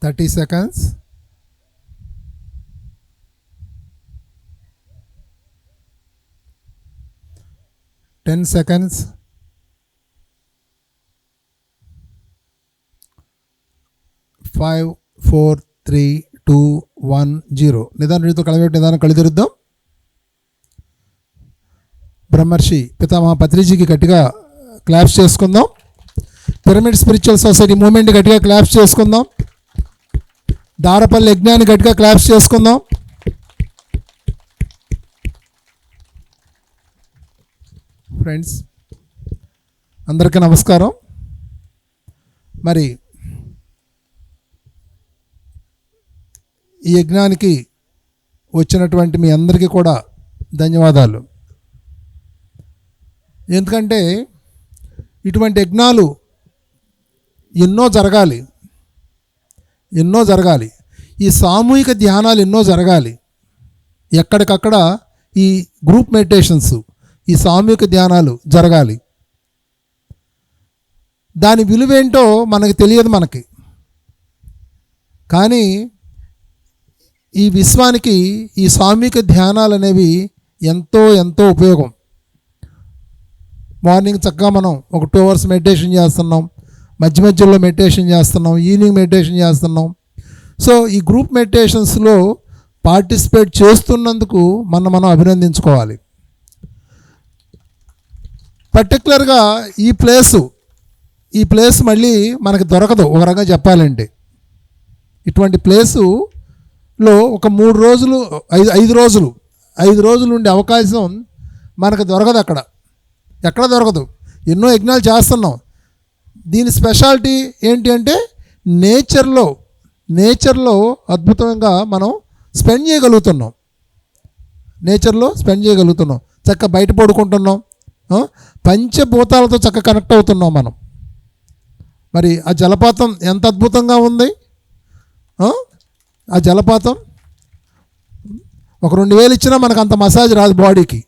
30 seconds. Ten seconds. 5, 4, 3, 2, 1, 0. నిదానం నీతో కలబెట్టి నిదానం కళ్ళు తెరుద్దాం. బ్రహ్మర్షి పితామహ పత్రిజీకి గట్టిగా క్లాప్స్ చేసుకుందాం. పిరమిడ్ స్పిరిచువల్ సొసైటీ మూమెంట్ గట్టిగా క్లాప్స్ చేసుకుందాం. దారపల్లి యజ్ఞాన్ని గట్టిగా క్లాప్స్ చేసుకుందాం. ఫ్రెండ్స్ అందరికీ నమస్కారం. మరి ఈ యజ్ఞానికి వచ్చినటువంటి మీ అందరికీ కూడా ధన్యవాదాలు. ఎందుకంటే ఇటువంటి యజ్ఞాలు ఎన్నో జరగాలి. ఈ సామూహిక ధ్యానాలు ఎన్నో జరగాలి. ఎక్కడికక్కడ ఈ గ్రూప్ మెడిటేషన్స్, ఈ సామూహిక ధ్యానాలు జరగాలి. దాని విలువేంటో మనకి తెలియదు. కానీ ఈ విశ్వానికి ఈ సామూహిక ధ్యానాలు అనేవి ఎంతో ఉపయోగం. మార్నింగ్ చక్కగా మనం ఒక 2 hours మెడిటేషన్ చేస్తున్నాం, మధ్యలో మెడిటేషన్ చేస్తున్నాం, ఈవినింగ్ మెడిటేషన్ చేస్తున్నాం. సో ఈ గ్రూప్ మెడిటేషన్స్లో పార్టిసిపేట్ చేస్తున్నందుకు మనం అభినందించుకోవాలి. పర్టికులర్గా ఈ ప్లేస్ మళ్ళీ మనకి దొరకదు. ఒక రకంగా చెప్పాలంటే ఇటువంటి ప్లేసులో ఒక 3 రోజులు 5 రోజులు ఉండే అవకాశం మనకు దొరకదు. ఎక్కడ దొరకదు. ఎన్నో యజ్ఞాలు చేస్తున్నాం. దీని స్పెషాలిటీ ఏంటి అంటే నేచర్లో అద్భుతంగా మనం స్పెండ్ చేయగలుగుతున్నాం. చక్కగా బయట పడుకుంటున్నాం. పంచభూతాలతో చక్కగా కనెక్ట్ అవుతున్నాం మనం. మరి ఆ జలపాతం ఎంత అద్భుతంగా ఉంది. ఆ జలపాతం ఒక 2000 ఇచ్చినా మనకు అంత మసాజ్ రాదు బాడీకి.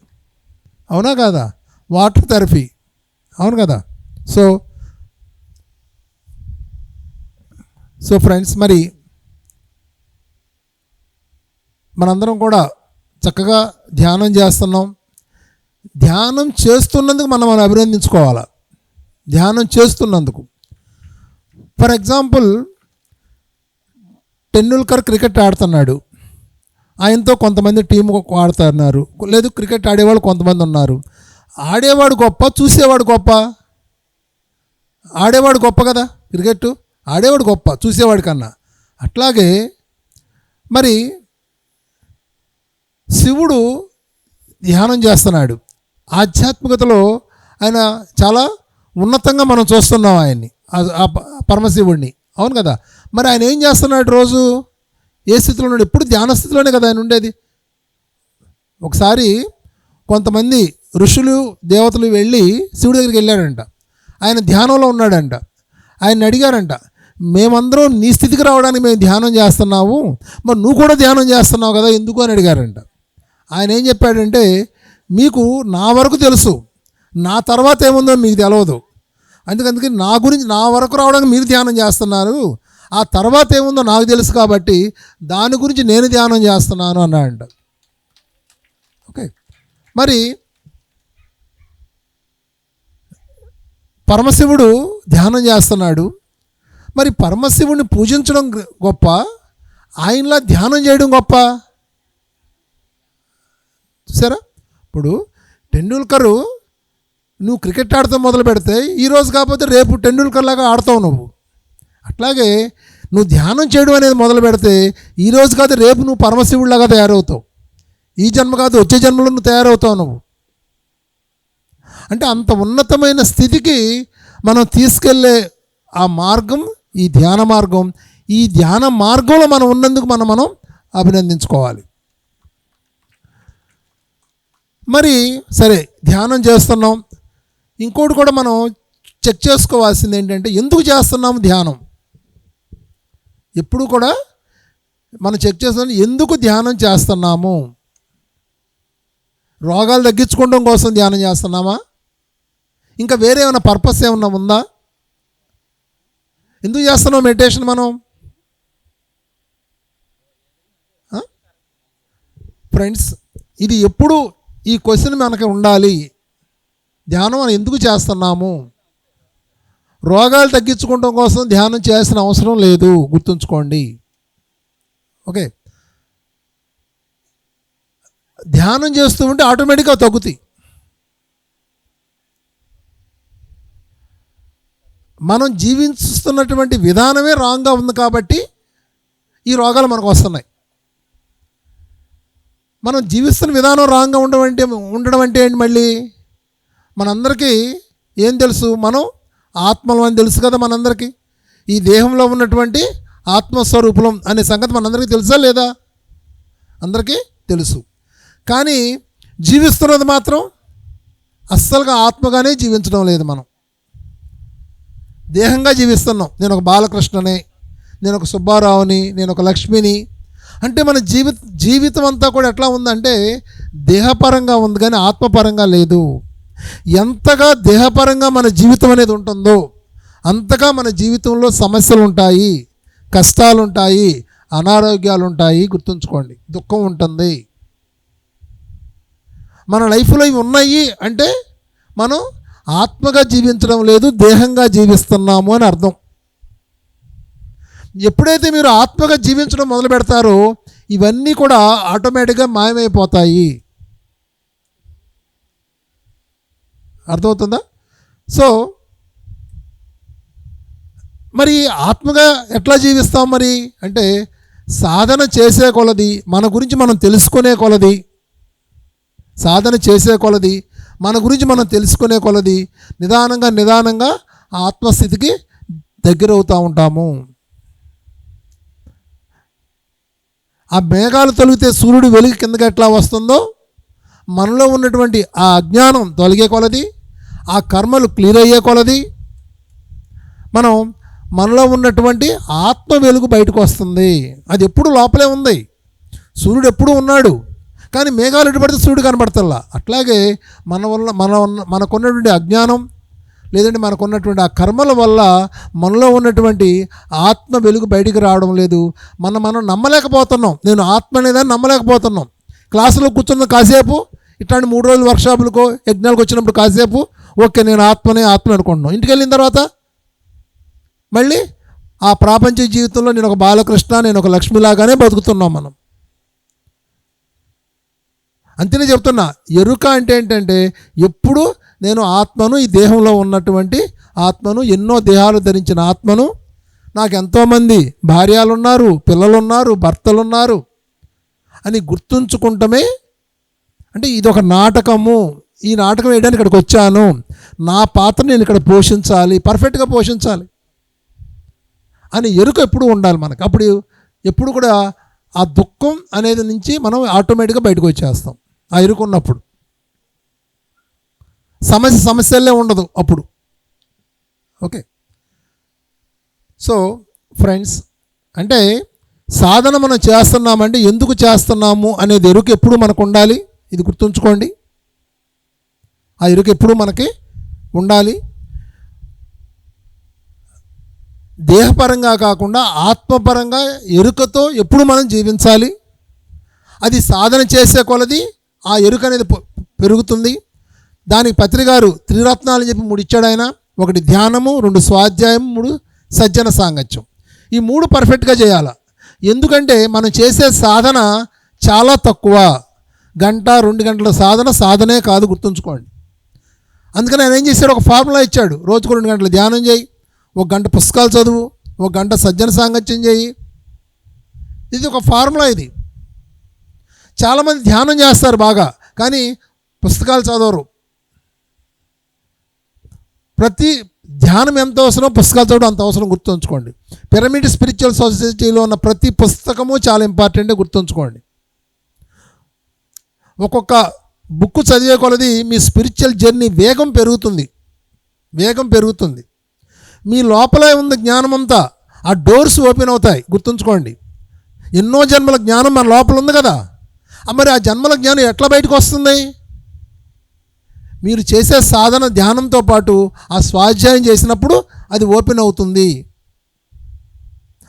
అవునా కాదా? Water therapy. అవును కదా? సో ఫ్రెండ్స్, మరి మనందరం కూడా చక్కగా ధ్యానం చేస్తున్నాం. ధ్యానం చేస్తున్నందుకు మనం అభినందించుకోవాలి. ధ్యానం చేస్తున్నందుకు. ఫర్ ఎగ్జాంపుల్, టెండూల్కర్ క్రికెట్ ఆడుతున్నాడు. ఆయనతో కొంతమంది టీం ఆడుతున్నారు. లేదు, క్రికెట్ ఆడేవాళ్ళు కొంతమంది ఉన్నారు. ఆడేవాడు గొప్ప, చూసేవాడు గొప్ప? ఆడేవాడు గొప్ప కదా. క్రికెట్ ఆడేవాడు గొప్ప చూసేవాడి కన్నా. అట్లాగే మరి శివుడు ధ్యానం చేస్తున్నాడు. ఆధ్యాత్మికతలో ఆయన చాలా ఉన్నతంగా మనం చూస్తున్నాం ఆయన్ని, ఆ పరమశివుడిని. అవును కదా? మరి ఆయన ఏం చేస్తున్నాడు? రోజు ఏ స్థితిలో ఉన్నాడు? ఎప్పుడు ధ్యాన స్థితిలోనే కదా ఆయన ఉండేది. ఒకసారి కొంతమంది ఋషులు దేవతలు వెళ్ళి శివుడి దగ్గరికి వెళ్ళాడంట. ఆయన ధ్యానంలో ఉన్నాడంట. ఆయన అడిగారంట, మేమందరం నీ స్థితికి రావడానికి మేము ధ్యానం చేస్తున్నాము, మరి నువ్వు కూడా ధ్యానం చేస్తున్నావు కదా, ఎందుకు అని అడిగారంట. ఆయన ఏం చెప్పాడంటే, మీకు నా వరకు తెలుసు, నా తర్వాత ఏముందో మీకు తెలియదు. అందుకే నా వరకు రావడానికి మీరు ధ్యానం చేస్తున్నారు, ఆ తర్వాత ఏముందో నాకు తెలుసు కాబట్టి దాని గురించి నేను ధ్యానం చేస్తున్నాను అన్నాడంట. ఓకే, మరి పరమశివుడు ధ్యానం చేస్తున్నాడు. మరి పరమశివుడిని పూజించడం గొప్ప, ఆయనలా ధ్యానం చేయడం గొప్ప? చూసారా? ఇప్పుడు టెండూల్కరు, నువ్వు క్రికెట్ ఆడతాం మొదలు పెడితే ఈరోజు కాకపోతే రేపు టెండూల్కర్ లాగా ఆడతావు నువ్వు. అట్లాగే నువ్వు ధ్యానం చేయడం అనేది మొదలు పెడితే ఈరోజు కాదు రేపు నువ్వు పరమశివుడిలాగా తయారవుతావు. ఈ జన్మ కాదు వచ్చే జన్మలో నువ్వు తయారవుతావు నువ్వు. అంటే అంత ఉన్నతమైన స్థితికి మనం తీసుకెళ్ళే ఆ మార్గం ఈ ధ్యాన మార్గం. ఈ ధ్యాన మార్గంలో మనం ఉన్నందుకు మనం అభినందించుకోవాలి. మరి సరే, ధ్యానం చేస్తున్నాం. ఇంకోటి కూడా మనం చెక్ చేసుకోవాల్సింది ఏంటంటే, ఎందుకు చేస్తున్నాము ధ్యానం? ఎప్పుడు కూడా మనం చెక్ చేస్తున్నాం, ఎందుకు ధ్యానం చేస్తున్నాము? రోగాలు తగ్గించుకోవడం కోసం ధ్యానం చేస్తున్నామా? ఇంకా వేరే ఏమైనా పర్పస్ ఏమన్నా ఉందా? ఎందుకు చేస్తున్నాం మెడిటేషన్ మనం? ఫ్రెండ్స్, ఇది ఎప్పుడు ఈ క్వశ్చన్ మనకి ఉండాలి. ధ్యానం మనం ఎందుకు చేస్తున్నాము? రోగాలు తగ్గించుకోవడం కోసం ధ్యానం చేయాల్సిన అవసరం లేదు, గుర్తుంచుకోండి. ఓకే, ధ్యానం చేస్తూ ఉంటే ఆటోమేటిక్గా తగ్గుతాయి. మనం జీవిస్తున్నటువంటి విధానమే రాంగ్గా ఉంది కాబట్టి ఈ రోగాలు మనకు వస్తున్నాయి. మనం జీవిస్తున్న విధానం రాంగ్గా ఉండడం అంటే ఏంటి? మళ్ళీ మనందరికీ ఏం తెలుసు? మనం ఆత్మలు అని తెలుసు కదా మనందరికీ. ఈ దేహంలో ఉన్నటువంటి ఆత్మస్వరూపం అనే సంగతి మనందరికీ తెలుసా లేదా? అందరికీ తెలుసు. కానీ జీవిస్తున్నది మాత్రం అస్సలుగా ఆత్మగానే జీవించడం లేదు. మనం దేహంగా జీవిస్తున్నాం. నేను ఒక బాలకృష్ణని, నేను ఒక సుబ్బారావుని, నేను ఒక లక్ష్మిని. అంటే మన జీవితం అంతా కూడా ఎట్లా ఉందంటే దేహపరంగా ఉంది కానీ ఆత్మపరంగా లేదు. ఎంతగా దేహపరంగా మన జీవితం అనేది ఉంటుందో అంతగా మన జీవితంలో సమస్యలు ఉంటాయి, కష్టాలు ఉంటాయి, అనారోగ్యాలు ఉంటాయి. గుర్తుంచుకోండి, దుఃఖం ఉంటుంది. మన లైఫ్లో ఇవి ఉన్నాయి అంటే మనం ఆత్మగా జీవించడం లేదు, దేహంగా జీవిస్తున్నాము అని అర్థం. ఎప్పుడైతే మీరు ఆత్మగా జీవించడం మొదలు పెడతారో ఇవన్నీ కూడా ఆటోమేటిక్గా మాయమైపోతాయి. అర్థమవుతుందా? సో మరి ఆత్మగా ఎట్లా జీవిస్తాం మరి అంటే సాధన చేసే కొలది, మన గురించి మనం తెలుసుకునే కొలది, సాధన చేసే కొలది, మన గురించి మనం తెలుసుకునే కొలది నిదానంగా ఆత్మస్థితికి దగ్గర అవుతూ ఉంటాము. ఆ మేఘాలు తొలిగితే సూర్యుడు వెలుగు కిందకి ఎట్లా వస్తుందో మనలో ఉన్నటువంటి ఆ అజ్ఞానం తొలగే కొలది, ఆ కర్మలు క్లియర్ అయ్యే కొలది మనలో ఉన్నటువంటి ఆత్మ వెలుగు బయటకు వస్తుంది. అది ఎప్పుడు లోపలే ఉంది. సూర్యుడు ఎప్పుడూ ఉన్నాడు కానీ మేఘాలు ఎటు పడితే సూర్యుడు కనబడతల్లా. అట్లాగే మనకున్నటువంటి అజ్ఞానం లేదంటే మనకున్నటువంటి ఆ కర్మల వల్ల మనలో ఉన్నటువంటి ఆత్మ వెలుగు బయటికి రావడం లేదు. మనం నమ్మలేకపోతున్నాం. నేను ఆత్మ అనేదాన్ని నమ్మలేకపోతున్నాం. క్లాసులో కూర్చున్న కాసేపు ఇట్లాంటి 3 రోజులు వర్క్షాపులకు యజ్ఞాలకు వచ్చినప్పుడు కాసేపు ఓకే నేను ఆత్మ అనుకుంటున్నాం. ఇంటికి వెళ్ళిన తర్వాత మళ్ళీ ఆ ప్రాపంచిక జీవితంలో నేను ఒక బాలకృష్ణ, నేను ఒక లక్ష్మిలాగానే బతుకుతున్నాం మనం. అంతేనే చెప్తున్నా. ఎరుక అంటే ఏంటంటే ఎప్పుడు నేను ఆత్మను, ఈ దేహంలో ఉన్నటువంటి ఆత్మను, ఎన్నో దేహాలు ధరించిన ఆత్మను, నాకు ఎంతోమంది భార్యలున్నారు, పిల్లలున్నారు, భర్తలున్నారు అని గుర్తుంచుకుంటమే. అంటే ఇదొక నాటకము, ఈ నాటకం వేయడానికి ఇక్కడికి వచ్చాను, నా పాత్ర నేను ఇక్కడ పోషించాలి, పర్ఫెక్ట్గా పోషించాలి అని ఎరుక ఎప్పుడు ఉండాలి మనకు. అప్పుడు ఎప్పుడు కూడా ఆ దుఃఖం అనేది నుంచి మనం ఆటోమేటిక్గా బయటకు వచ్చేస్తాం. ఆ ఎరుక ఉన్నప్పుడు సమస్యలే ఉండదు అప్పుడు. ఓకే, సో ఫ్రెండ్స్, అంటే సాధన మనం చేస్తున్నామంటే ఎందుకు చేస్తున్నాము అనేది ఎరుక ఎప్పుడు మనకు ఉండాలి. ఇది గుర్తుంచుకోండి. ఆ ఎరుక ఎప్పుడు మనకి ఉండాలి. దేహపరంగా కాకుండా ఆత్మపరంగా ఎరుకతో ఎప్పుడు మనం జీవించాలి. అది సాధన చేసే కొలది ఆ ఎరుక అనేది పెరుగుతుంది. దానికి పత్రికారు త్రిరత్నాలు చెప్పి 3 ఇచ్చాడు ఆయన. 1 ధ్యానము, 2 స్వాధ్యాయం, 3 సజ్జన సాంగత్యం. ఈ 3 పర్ఫెక్ట్గా చేయాలి. ఎందుకంటే మనం చేసే సాధన చాలా తక్కువ. 1-2 గంటల సాధనే కాదు, గుర్తుంచుకోండి. అందుకని ఆయన ఏం చేశాడు, ఒక ఫార్ములా ఇచ్చాడు. రోజుకు 2 గంటలు ధ్యానం చేయి, 1 గంట పుస్తకాలు చదువు, 1 గంట సజ్జన సాంగత్యం చేయి. ఇది ఒక ఫార్ములా. ఇది చాలామంది ధ్యానం చేస్తారు బాగా, కానీ పుస్తకాలు చదవరు. ప్రతి ధ్యానం ఎంత అవసరం, పుస్తకాలు చదవడం అంత అవసరం, గుర్తుంచుకోండి. పిరమిడ్ స్పిరిచువల్ సొసైటీలో ఉన్న ప్రతి పుస్తకము చాలా ఇంపార్టెంట్, గుర్తుంచుకోండి. ఒక్కొక్క బుక్ చదివే కొలది మీ స్పిరిచువల్ జర్నీ వేగం పెరుగుతుంది. మీ లోపలే ఉంది జ్ఞానం అంతా, ఆ డోర్స్ ఓపెన్ అవుతాయి, గుర్తుంచుకోండి. ఎన్నో జన్మల జ్ఞానం మన లోపల ఉంది కదా. మరి ఆ జన్మల జ్ఞానం ఎట్లా బయటకు వస్తుంది? మీరు చేసే సాధన ధ్యానంతో పాటు ఆ స్వాధ్యాయం చేసినప్పుడు అది ఓపెన్ అవుతుంది,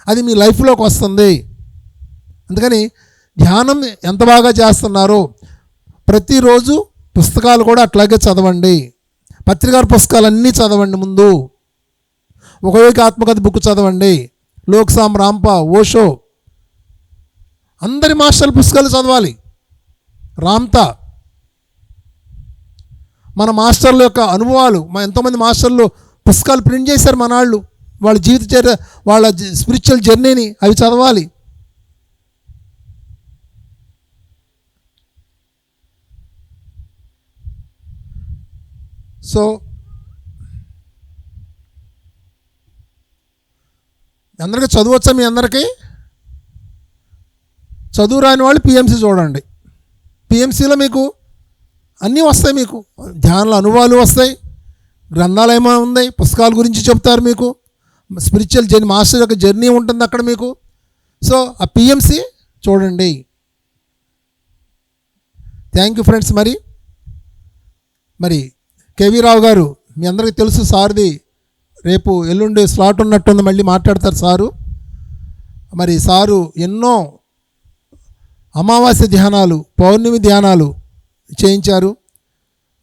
అది మీ లైఫ్లోకి వస్తుంది. అందుకని ధ్యానం ఎంత బాగా చేస్తున్నారో ప్రతిరోజు పుస్తకాలు కూడా అట్లాగే చదవండి. పత్రికారు పుస్తకాలన్నీ చదవండి. ముందు ఒకవేళ ఆత్మకథ బుక్ చదవండి. లోక్సామ్, రాంపా, ఓషో, అందరి మాస్టర్ల పుస్తకాలు చదవాలి. రామ్తా, మన మాస్టర్ల యొక్క అనుభవాలు, ఎంతోమంది మాస్టర్లు పుస్తకాలు ప్రింట్ చేశారు మన వాళ్ళు, వాళ్ళ జీవిత చర్య, వాళ్ళ స్పిరిచువల్ జర్నీని అవి చదవాలి. సో అందరికీ చదువు మీ అందరికీ? చదువు రాని వాళ్ళు పిఎంసి చూడండి. పిఎంసిలో మీకు అన్నీ వస్తాయి. మీకు ధ్యానాల అనుభవాలు వస్తాయి, గ్రంథాలు ఏమో ఉన్నాయి, పుస్తకాల గురించి చెప్తారు మీకు, స్పిరిచువల్ జర్నీ, మాస్టర్ యొక్క జర్నీ ఉంటుంది అక్కడ మీకు. సో ఆ పిఎంసి చూడండి. Thank you friends. మరి కేవీ రావు గారు మీ అందరికీ తెలుసు, సార్ది రేపు ఎల్లుండి స్లాట్ ఉన్నట్టుంది, మళ్ళీ మాట్లాడతారు సారు. మరి సారు ఎన్నో అమావాస్య ధ్యానాలు, పౌర్ణమి ధ్యానాలు చేయించారు.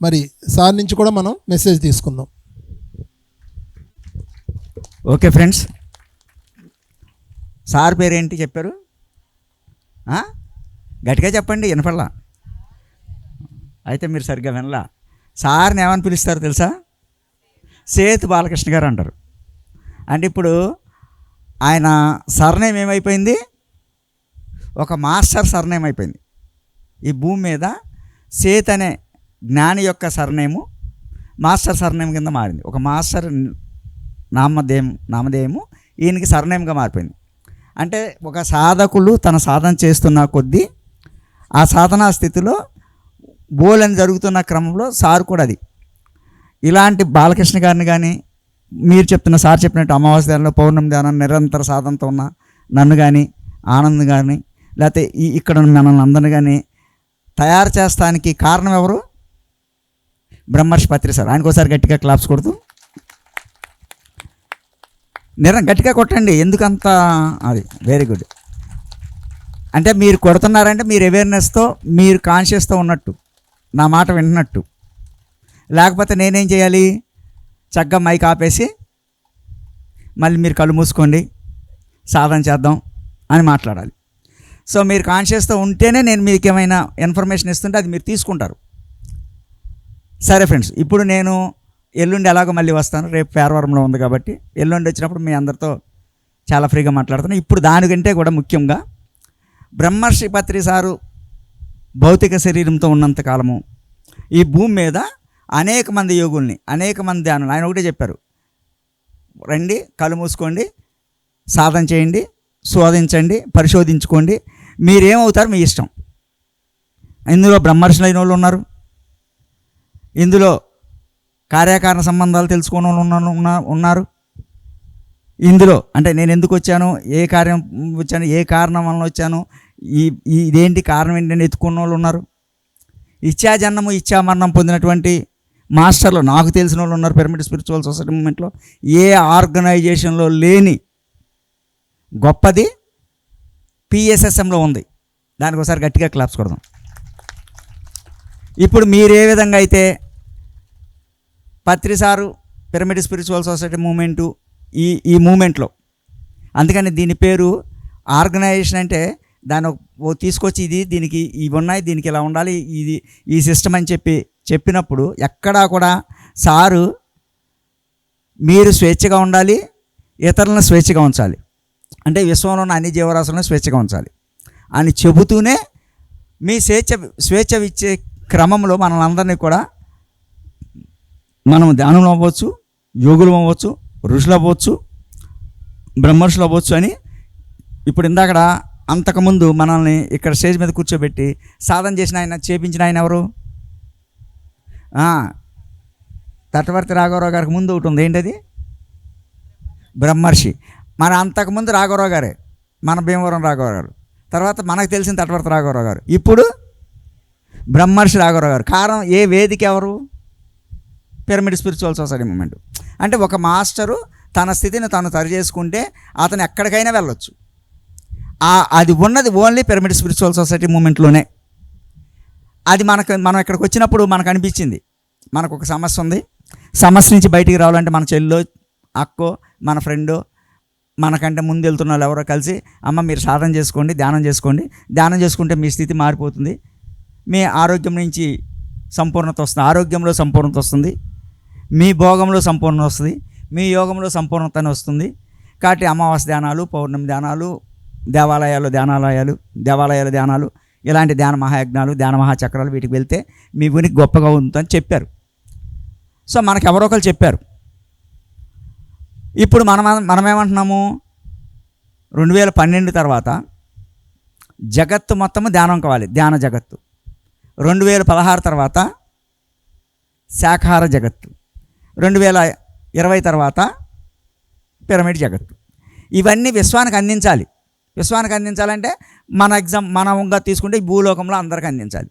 మరి సార్ నుంచి కూడా మనం మెసేజ్ తీసుకుందాం. ఓకే ఫ్రెండ్స్, సార్ పేరేంటి చెప్పారు? గట్టిగా చెప్పండి, వినపడలా. అయితే మీరు సరిగ్గా వినలా. సార్ని ఏమని పిలుస్తారు తెలుసా? సేతు బాలకృష్ణ గారు అంటారు. అంటే ఇప్పుడు ఆయన సర్నేమ్ ఏమైపోయింది? ఒక మాస్టర్ సర్నేమ్ అయిపోయింది. ఈ భూమి మీద సేత్ అనే జ్ఞాని యొక్క సర్నేము మాస్టర్ సర్నేమ్ కింద మారింది. ఒక మాస్టర్ నామధేయము ఈయనకి సర్నేమ్గా మారిపోయింది. అంటే ఒక సాధకులు తన సాధన చేస్తున్న కొద్దీ ఆ సాధనా స్థితిలో బోలని జరుగుతున్న క్రమంలో సార్ కూడా అది. ఇలాంటి బాలకృష్ణ గారిని కానీ, మీరు చెప్తున్న సార్ చెప్పినట్టు అమావాస్య ధ్యానంలో, పౌర్ణమి ధ్యానం నిరంతర సాధనతో ఉన్న నన్ను కానీ, ఆనంద్ కానీ, లేకపోతే ఇక్కడ మనల్ని అందరిని కానీ తయారు చేస్తానికి కారణం ఎవరు? బ్రహ్మర్షి పత్రి సార్. ఆయనకోసారి గట్టిగా క్లాప్స్ కొడుతూ గట్టిగా కొట్టండి. ఎందుకంత అది వెరీ గుడ్. అంటే మీరు కొడుతున్నారంటే మీరు అవేర్నెస్తో, మీరు కాన్షియస్తో ఉన్నట్టు, నా మాట వింటున్నట్టు. లేకపోతే నేనేం చేయాలి? చక్కగా మైక్ ఆపేసి మళ్ళీ మీరు కళ్ళు మూసుకోండి, సాధన చేద్దాం అని మాట్లాడాలి. సో మీరు కాన్షియస్తో ఉంటేనే నేను మీకు ఏమైనా ఇన్ఫర్మేషన్ ఇస్తుంటే అది మీరు తీసుకుంటారు. సరే ఫ్రెండ్స్, ఇప్పుడు నేను ఎల్లుండి ఎలాగో మళ్ళీ వస్తాను. రేపు పేరవరంలో ఉంది కాబట్టి ఎల్లుండి వచ్చినప్పుడు మీ అందరితో చాలా ఫ్రీగా మాట్లాడుతాను. ఇప్పుడు దానికంటే కూడా ముఖ్యంగా బ్రహ్మర్షి పత్రి సారు భౌతిక శరీరంతో ఉన్నంతకాలము ఈ భూమి మీద అనేక మంది యోగుల్ని, అనేక మంది ధ్యానులు, ఆయన ఒకటే చెప్పారు, రండి, కళ్ళు మూసుకోండి, సాధన చేయండి, శోధించండి, పరిశోధించుకోండి, మీరేమవుతారు మీ ఇష్టం. ఇందులో బ్రహ్మర్షులు అయిన వాళ్ళు ఉన్నారు, ఇందులో కార్యకారణ సంబంధాలు తెలుసుకునే వాళ్ళు ఉన్నారు, ఇందులో అంటే నేను ఎందుకు వచ్చాను, ఏ కార్యం వచ్చాను, ఏ కారణం వలన వచ్చాను, ఇదేంటి కారణం ఏంటని ఎత్తుకున్న వాళ్ళు ఉన్నారు. ఇచ్చాజన్మము ఇచ్చామరణం పొందినటువంటి మాస్టర్లు నాకు తెలిసిన వాళ్ళు ఉన్నారు. పిరమిడ్ స్పిరిచువల్ సొసైటీ మూమెంట్లో ఏ ఆర్గనైజేషన్లో లేని గొప్పది పిఎస్ఎస్ఎంలో ఉంది. దానికి ఒకసారి గట్టిగా క్లాప్స్ కొడదాం. ఇప్పుడు మీరు ఏ విధంగా అయితే Patri sir pyramid spiritual society movement ఈ మూమెంట్లో, అందుకని దీని పేరు ఆర్గనైజేషన్. అంటే దాన్ని తీసుకొచ్చి దీనికి ఇవి ఉన్నాయి, దీనికి ఇలా ఉండాలి, ఈ సిస్టమ్ అని చెప్పినప్పుడు ఎక్కడా కూడా సారు మీరు స్వేచ్ఛగా ఉండాలి, ఇతరులను స్వేచ్ఛగా ఉంచాలి, అంటే విశ్వంలో ఉన్న అన్ని జీవరాశులను స్వేచ్ఛగా ఉంచాలి అని చెబుతూనే మీ స్వేచ్ఛ ఇచ్చే క్రమంలో మనల్ని అందరినీ కూడా మనం ధ్యానంలో అవ్వచ్చు, యోగులు అవ్వచ్చు, ఋషులు అవ్వచ్చు, బ్రహ్మర్షులు అవ్వచ్చు అని. ఇప్పుడు ఇందాక అంతకుముందు మనల్ని ఇక్కడ స్టేజ్ మీద కూర్చోబెట్టి సాధన చేసిన ఆయన, చేపించిన ఆయన ఎవరు? తటవర్తి రాఘవరావు గారికి ముందు ఒకటి ఉంది, ఏంటది? బ్రహ్మర్షి. మన అంతకుముందు రాఘవరావు గారే, మన భీమవరం రాఘవరావు గారు, తర్వాత మనకు తెలిసిన తటవర్తి రాఘవరావు గారు, ఇప్పుడు బ్రహ్మర్షి రాఘవరావు గారు. కారణం ఏ వేదిక ఎవరు? Pyramid spiritual society moment. అంటే ఒక మాస్టరు తన స్థితిని తను సరి చేసుకుంటే అతను ఎక్కడికైనా వెళ్ళొచ్చు. అది ఉన్నది ఓన్లీ పిరమిడ్ స్పిరిచువల్ సొసైటీ మూమెంట్లోనే. అది మనం ఇక్కడికి వచ్చినప్పుడు మనకు అనిపించింది, మనకు ఒక సమస్య ఉంది, సమస్య నుంచి బయటికి రావాలంటే మన చెల్లో, అక్కో, మన ఫ్రెండో, మనకంటే ముందు వెళ్తున్న వాళ్ళు ఎవరో కలిసి, అమ్మ మీరు సాధన చేసుకోండి, ధ్యానం చేసుకోండి, ధ్యానం చేసుకుంటే మీ స్థితి మారిపోతుంది, మీ ఆరోగ్యం నుంచి సంపూర్ణత వస్తుంది, ఆరోగ్యంలో సంపూర్ణత వస్తుంది, మీ భోగంలో సంపూర్ణత వస్తుంది, మీ యోగంలో సంపూర్ణత వస్తుంది. కాబట్టి అమావాస్య ధ్యానాలు, పౌర్ణమి ధ్యానాలు, దేవాలయాలు ధ్యానాలు, ఇలాంటి ధ్యాన మహాయజ్ఞాలు, ధ్యాన మహాచక్రాలు, వీటికి వెళ్తే మీ ఉనికి గొప్పగా ఉంటుందని చెప్పారు. సో మనకు ఎవరో ఒకరు చెప్పారు. ఇప్పుడు మనమేమంటున్నాము, 2012 తర్వాత జగత్తు మొత్తము ధ్యానం కావాలి, ధ్యాన జగత్తు. 2016 తర్వాత శాఖాహార జగత్తు, 2020 తర్వాత పిరమిడ్ జగత్తు. ఇవన్నీ విశ్వానికి అందించాలి. విశ్వానికి అందించాలంటే మనంగా తీసుకుంటే ఈ భూలోకంలో అందరికీ అందించాలి.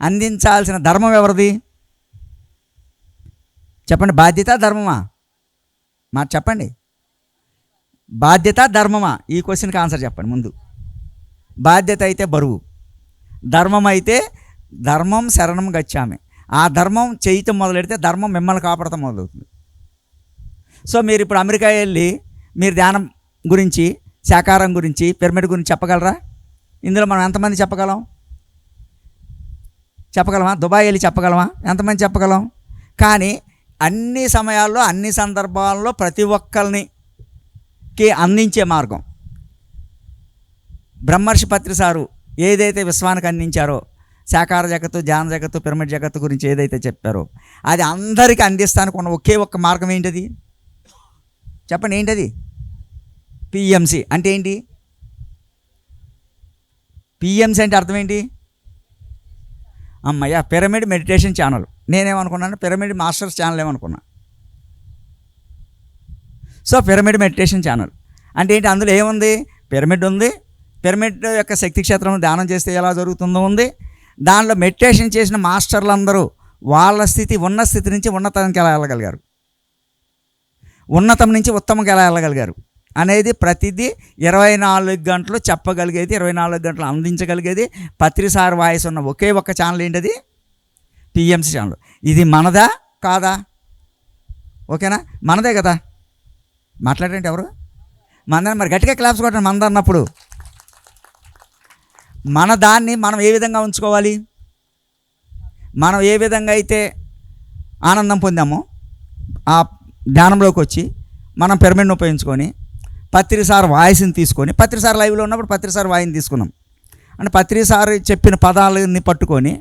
అందించాల్సిన ధర్మం ఎవరిది చెప్పండి? బాధ్యత ధర్మమా? మాట చెప్పండి. బాధ్యత ధర్మమా? ఈ క్వశ్చన్కి ఆన్సర్ చెప్పండి ముందు. బాధ్యత అయితే బరువు, ధర్మం అయితే ధర్మం శరణం గచ్చామి. ఆ ధర్మం చేయటం మొదలెడితే ధర్మం మిమ్మల్ని కాపాడటం మొదలవుతుంది. సో మీరు ఇప్పుడు అమెరికా వెళ్ళి మీరు ధ్యానం గురించి, శాకాహారం గురించి, పిరమిడ్ గురించి చెప్పగలరా? ఇందులో మనం ఎంతమంది చెప్పగలమా? దుబాయ్ వెళ్ళి చెప్పగలమా? ఎంతమంది చెప్పగలం? కానీ అన్ని సమయాల్లో, అన్ని సందర్భాల్లో ప్రతి ఒక్కరికి అందించే మార్గం బ్రహ్మర్షి పత్రి సారు ఏదైతే విశ్వానికి అందించారో, శాకాహార జగత్తు, ధ్యాన జగత్తు, పిరమిడ్ జగత్తు గురించి ఏదైతే చెప్పారో అది అందరికీ అందిస్తానికి ఉన్న ఒకే ఒక్క మార్గం ఏంటది చెప్పండి? ఏంటది? పిఎంసి అంటే ఏంటి? పిఎంసి అంటే అర్థం ఏంటి? అమ్మయ్య, పిరమిడ్ మెడిటేషన్ ఛానల్. నేనేమనుకున్నాను, పిరమిడ్ మాస్టర్స్ ఛానల్ ఏమనుకున్నా. సో పిరమిడ్ మెడిటేషన్ ఛానల్ అంటే ఏంటి? అందులో ఏముంది? పిరమిడ్ ఉంది, పిరమిడ్ యొక్క శక్తి క్షేత్రం ధ్యానం చేస్తే ఎలా జరుగుతుందో ఉంది. దానిలో మెడిటేషన్ చేసిన మాస్టర్లు అందరూ వాళ్ళ ఉన్న స్థితి నుంచి ఉన్నతానికి ఎలా వెళ్ళగలిగారు, ఉన్నతం నుంచి ఉత్తమంగా ఎలా వెళ్ళగలిగారు అనేది ప్రతిదీ 24 గంటలు చెప్పగలిగేది, 24 గంటలు అందించగలిగేది పత్రిసార్ వాయిస్ ఉన్న ఒకే ఒక్క ఛానల్ ఏంటది? PMC channel. ఇది మనదా కాదా? ఓకేనా? మనదే కదా. మాట్లాడండి ఎవరు? మనదని మరి గట్టిగా క్లాప్స్ కొట్టండి మనది అన్నప్పుడు. మన దాన్ని మనం ఏ విధంగా ఉంచుకోవాలి? మనం ఏ విధంగా అయితే ఆనందం పొందామో ఆ ధ్యానంలోకి వచ్చి మనం పిరమిడ్ని ఉపయోగించుకొని పత్రిసార్ వాయిస్ని తీసుకొని, పత్రిసార్ లైవ్లో ఉన్నప్పుడు పత్రిసార్ వాయిస్ని తీసుకున్నాం అంటే పత్రిసార్ చెప్పిన పదాలని పట్టుకొని,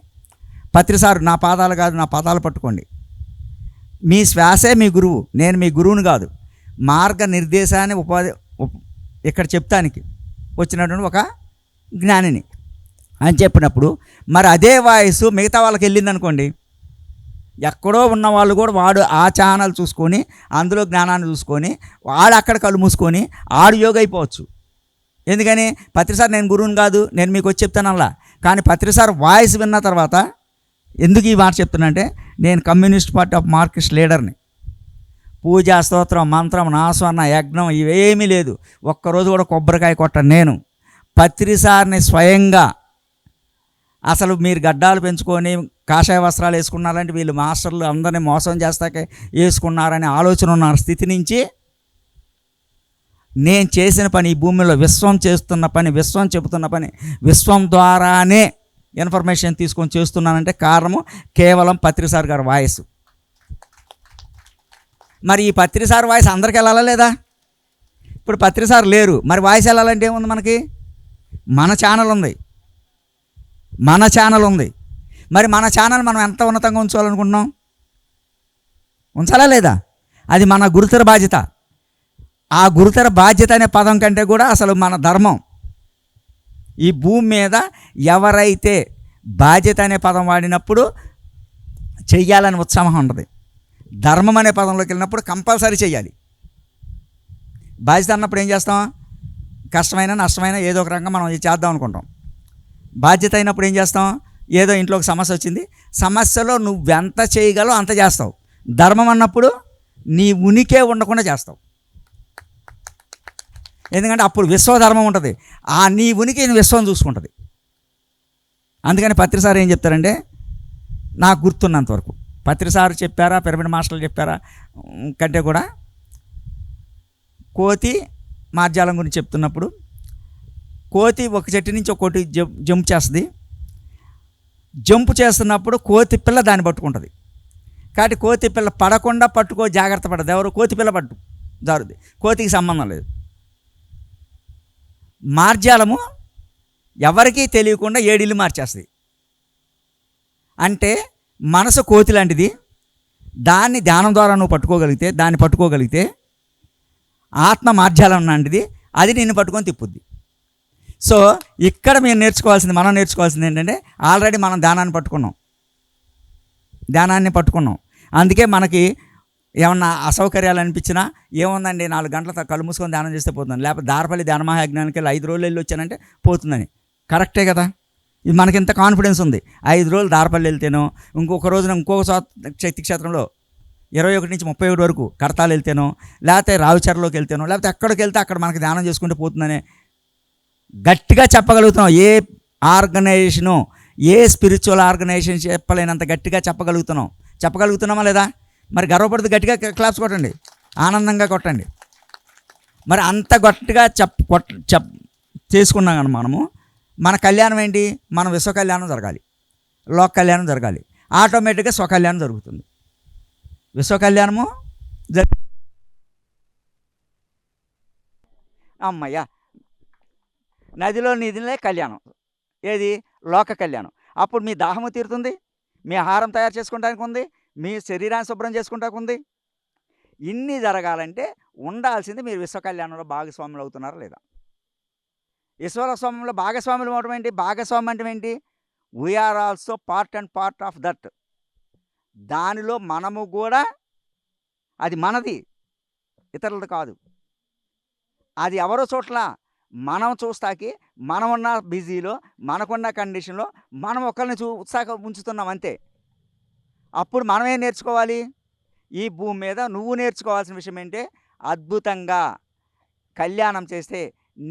పత్రిసార్ నా పాదాలు కాదు నా పదాలు పట్టుకోండి, మీ శ్వాసే మీ గురువు, నేను మీ గురువుని కాదు, మార్గ నిర్దేశాన్ని ఇక్కడ చెప్తానికి వచ్చినటువంటి ఒక జ్ఞానిని అని చెప్పినప్పుడు మరి అదే వాయిస్ మిగతా వాళ్ళకి వెళ్ళింది అనుకోండి, ఎక్కడో ఉన్న వాళ్ళు కూడా వాడు ఆ ఛానల్ చూసుకొని అందులో జ్ఞానాన్ని చూసుకొని వాడు అక్కడ కళ్ళు మూసుకొని ఆడు యోగ అయిపోవచ్చు. ఎందుకని? పత్రిసార్ నేను గురువుని కాదు, నేను మీకు వచ్చి చెప్తానల్లా. కానీ పత్రిసార్ వాయిస్ విన్న తర్వాత ఎందుకు ఈ మాట చెప్తున్నా అంటే, నేను కమ్యూనిస్ట్ పార్టీ ఆఫ్ మార్క్సిస్ట్ లీడర్ని. పూజ, స్తోత్రం, మంత్రం, నాస్వన్న, యజ్ఞం ఇవేమీ లేదు. ఒక్కరోజు కూడా కొబ్బరికాయ కొట్టను నేను. పత్రిసార్ని స్వయంగా అసలు మీరు గడ్డాలు పెంచుకొని కాషాయ వస్త్రాలు వేసుకున్నారంటే వీళ్ళు మాస్టర్లు అందరినీ మోసం చేస్తాకే వేసుకున్నారనే ఆలోచన ఉన్న స్థితి నుంచి నేను చేసిన పని, ఈ భూమిలో విశ్వం చేస్తున్న పని, విశ్వం చెబుతున్న పని, విశ్వం ద్వారానే ఇన్ఫర్మేషన్ తీసుకొని చేస్తున్నానంటే కారణము కేవలం పత్రిసార్ గారి వాయిస్. మరి ఈ పత్రిసార్ వాయిస్ అందరికి వెళ్ళాలా లేదా? ఇప్పుడు పత్రిసార్ లేరు, మరి వాయిస్ వెళ్ళాలంటే ఏముంది? మనకి మన ఛానల్ ఉంది, మరి మన ఛానల్ మనం ఎంత ఉన్నతంగా ఉంచాలనుకుంటున్నాం? ఉంచాలా లేదా? అది మన గురుతర బాధ్యత. ఆ గురుతర బాధ్యత అనే పదం కంటే కూడా అసలు మన ధర్మం. ఈ భూమి మీద ఎవరైతే బాధ్యత అనే పదం వాడినప్పుడు చెయ్యాలని ఉత్సాహం ఉంటుంది, ధర్మం అనే పదంలోకి వెళ్ళినప్పుడు కంపల్సరీ చెయ్యాలి. బాధ్యత అన్నప్పుడు ఏం చేస్తాం? కష్టమైన నష్టమైన ఏదో ఒక రకంగా మనం చేద్దాం అనుకుంటాం. బాధ్యత అయినప్పుడు ఏం చేస్తాం? ఏదో ఇంట్లో ఒక సమస్య వచ్చింది, సమస్యలో నువ్వెంత చేయగలవు అంత చేస్తావు. ధర్మం అన్నప్పుడు నీ ఉనికే ఉండకుండా చేస్తావు. ఎందుకంటే అప్పుడు విశ్వధర్మం ఉంటుంది. ఆ నీ ఉనికి విశ్వం చూసుకుంటుంది. అందుకని పత్రిసారి ఏం చెప్తారంటే, నాకు గుర్తున్నంత వరకు పత్రిసారి చెప్పారా, పిరమిడ్ మాస్టర్లు చెప్పారా కంటే కూడా కోతి మార్జాలం గురించి చెప్తున్నప్పుడు, కోతి ఒక చెట్టు నుంచి ఒక కోటి జంప్ చేస్తుంది. జంప్ చేస్తున్నప్పుడు కోతి పిల్ల దాన్ని పట్టుకుంటుంది. కాబట్టి కోతి పిల్ల పడకుండా జాగ్రత్త పడదు. ఎవరు? కోతి పిల్ల పట్టు జారుద్ది, కోతికి సంబంధం లేదు. మార్జాలము ఎవరికీ తెలియకుండా 7 ఇల్లు మార్చేస్తుంది. అంటే మనసు కోతి లాంటిది. దాన్ని ధ్యానం ద్వారా నువ్వు పట్టుకోగలిగితే ఆత్మ మార్జాలం లాంటిది, అది నిన్ను పట్టుకొని తిప్పుద్ది. సో ఇక్కడ మనం నేర్చుకోవాల్సింది ఏంటంటే, ఆల్రెడీ మనం ధ్యానాన్ని పట్టుకున్నాం. అందుకే మనకి ఏమన్నా అసౌకర్యాలు అనిపించినా ఏముందండి 4 గంటల కళ్ళు మూసుకొని ధ్యానం చేస్తే పోతుంది, లేకపోతే దారపల్లి ధ్యాన మహాయజ్ఞానికి 5 రోజులు వెళ్ళి వచ్చానంటే పోతుందని. కరెక్టే కదా? ఇది మనకి ఎంత కాన్ఫిడెన్స్ ఉంది. 5 రోజులు దారపల్లి వెళ్తేనో, ఇంకొక రోజున ఇంకొక శక్తి క్షేత్రంలో 21 నుంచి 31 వరకు కడతాలు వెళ్తేనో, లేకపోతే రావిచర్లోకి వెళ్తేనో, లేకపోతే ఎక్కడికి వెళ్తే అక్కడ మనకి ధ్యానం చేసుకుంటూ పోతుందనే గట్టిగా చెప్పగలుగుతున్నాం. ఏ ఆర్గనైజేషను, ఏ స్పిరిచువల్ ఆర్గనైజేషన్ చెప్పలేనంత గట్టిగా చెప్పగలుగుతున్నామా లేదా? మరి గర్వపడుతూ గట్టిగా క్లాప్స్ కొట్టండి, ఆనందంగా కొట్టండి. మరి అంత గట్టిగా చేసుకున్నాం కానీ మన కళ్యాణం ఏంటి? మన విశ్వ కళ్యాణం జరగాలి, లోక కళ్యాణం జరగాలి. ఆటోమేటిక్గా స్వకళ్యాణం జరుగుతుంది. విశ్వ కళ్యాణము అమ్మయ్య, నదిలో నిధిలే కళ్యాణం. ఏది? లోక కళ్యాణం. అప్పుడు మీ దాహము తీరుతుంది, మీ ఆహారం తయారు చేసుకోవడానికి ఉంది, మీ శరీరాన్ని శుభ్రం చేసుకోవడానికి ఉంది. ఇన్ని జరగాలంటే ఉండాల్సింది మీరు విశ్వ కళ్యాణంలో భాగస్వాములు అవుతున్నారా లేదా? విశ్వస్వామ్యంలో భాగస్వాములు అవడం ఏంటి? భాగస్వామ్యం అంటే ఏంటి? We are also part of that. దానిలో మనము కూడా, అది మనది, ఇతరులది కాదు. అది ఎవరో చోట్ల మనం చూస్తాకి, మనమున్న బిజీలో, మనకున్న కండిషన్లో మనం ఒకరిని ఉత్సాహం ఉంచుతున్నాం అంతే. అప్పుడు మనమేం నేర్చుకోవాలి? ఈ భూమి మీద నువ్వు నేర్చుకోవాల్సిన విషయం ఏంటి? అద్భుతంగా కళ్యాణం చేస్తే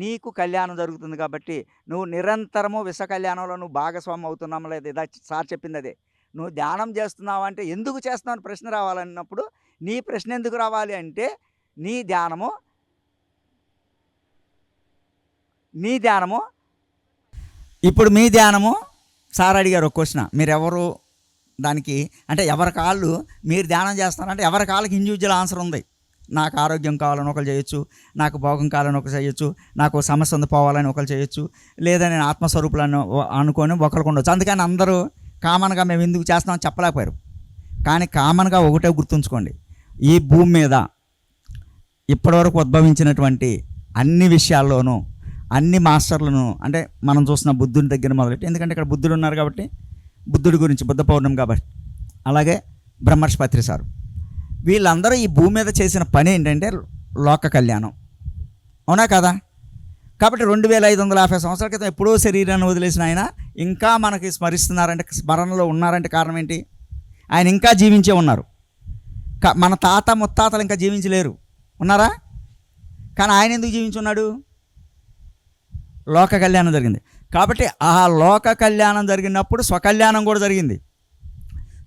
నీకు కళ్యాణం జరుగుతుంది. కాబట్టి నువ్వు నిరంతరము విశ్వ కళ్యాణంలో నువ్వు భాగస్వామి అవుతున్నాము లేదా? ఇదా సార్ చెప్పింది అదే. నువ్వు ధ్యానం చేస్తున్నావు అంటే ఎందుకు చేస్తున్నావు అని ప్రశ్న రావాలన్నప్పుడు, నీ ప్రశ్న ఎందుకు రావాలి అంటే, నీ ధ్యానము ఇప్పుడు మీ ధ్యానము సార్ అడిగారు ఒక క్వశ్చన్, మీరెవరు దానికి అంటే ఎవరి కాళ్ళు మీరు ధ్యానం చేస్తారంటే ఎవరి కాళ్ళకి ఇండివిజువల్ ఆన్సర్ ఉంది. నాకు ఆరోగ్యం కావాలని ఒకరు చేయొచ్చు, నాకు భోగం కావాలని ఒకరు చేయొచ్చు, నాకు సమస్య ఉంది పోవాలని ఒకరు చేయొచ్చు, లేదా నేను ఆత్మస్వరూపులను అనుకొని ఒకరికి ఉండొచ్చు. అందుకని అందరూ కామన్గా మేము ఎందుకు చేస్తామని చెప్పలేకపోయారు. కానీ కామన్గా ఒకటే గుర్తుంచుకోండి, ఈ భూమి మీద ఇప్పటివరకు ఉద్భవించినటువంటి అన్ని విషయాల్లోనూ అన్ని మాస్టర్లను, అంటే మనం చూసిన బుద్ధుని దగ్గర మొదలెట్టి, ఎందుకంటే ఇక్కడ బుద్ధుడు ఉన్నారు కాబట్టి బుద్ధుడి గురించి, బుద్ధ పౌర్ణమి కాబట్టి, అలాగే బ్రహ్మర్షి పత్రి సారు, వీళ్ళందరూ ఈ భూమి మీద చేసిన పని ఏంటంటే లోక కళ్యాణం. అవునా కదా? కాబట్టి 2550 సంవత్సరాల క్రితం ఎప్పుడో శరీరాన్ని వదిలేసిన ఆయన ఇంకా మనకి స్మరిస్తున్నారంటే, స్మరణలో ఉన్నారంటే కారణం ఏంటి? ఆయన ఇంకా జీవించే ఉన్నారు. మన తాత ముత్తాతలు ఇంకా జీవించలేరు, ఉన్నారా? కానీ ఆయన ఎందుకు జీవించున్నాడు? లోక కళ్యాణం జరిగింది కాబట్టి. ఆ లోక కళ్యాణం జరిగినప్పుడు స్వకళ్యాణం కూడా జరిగింది.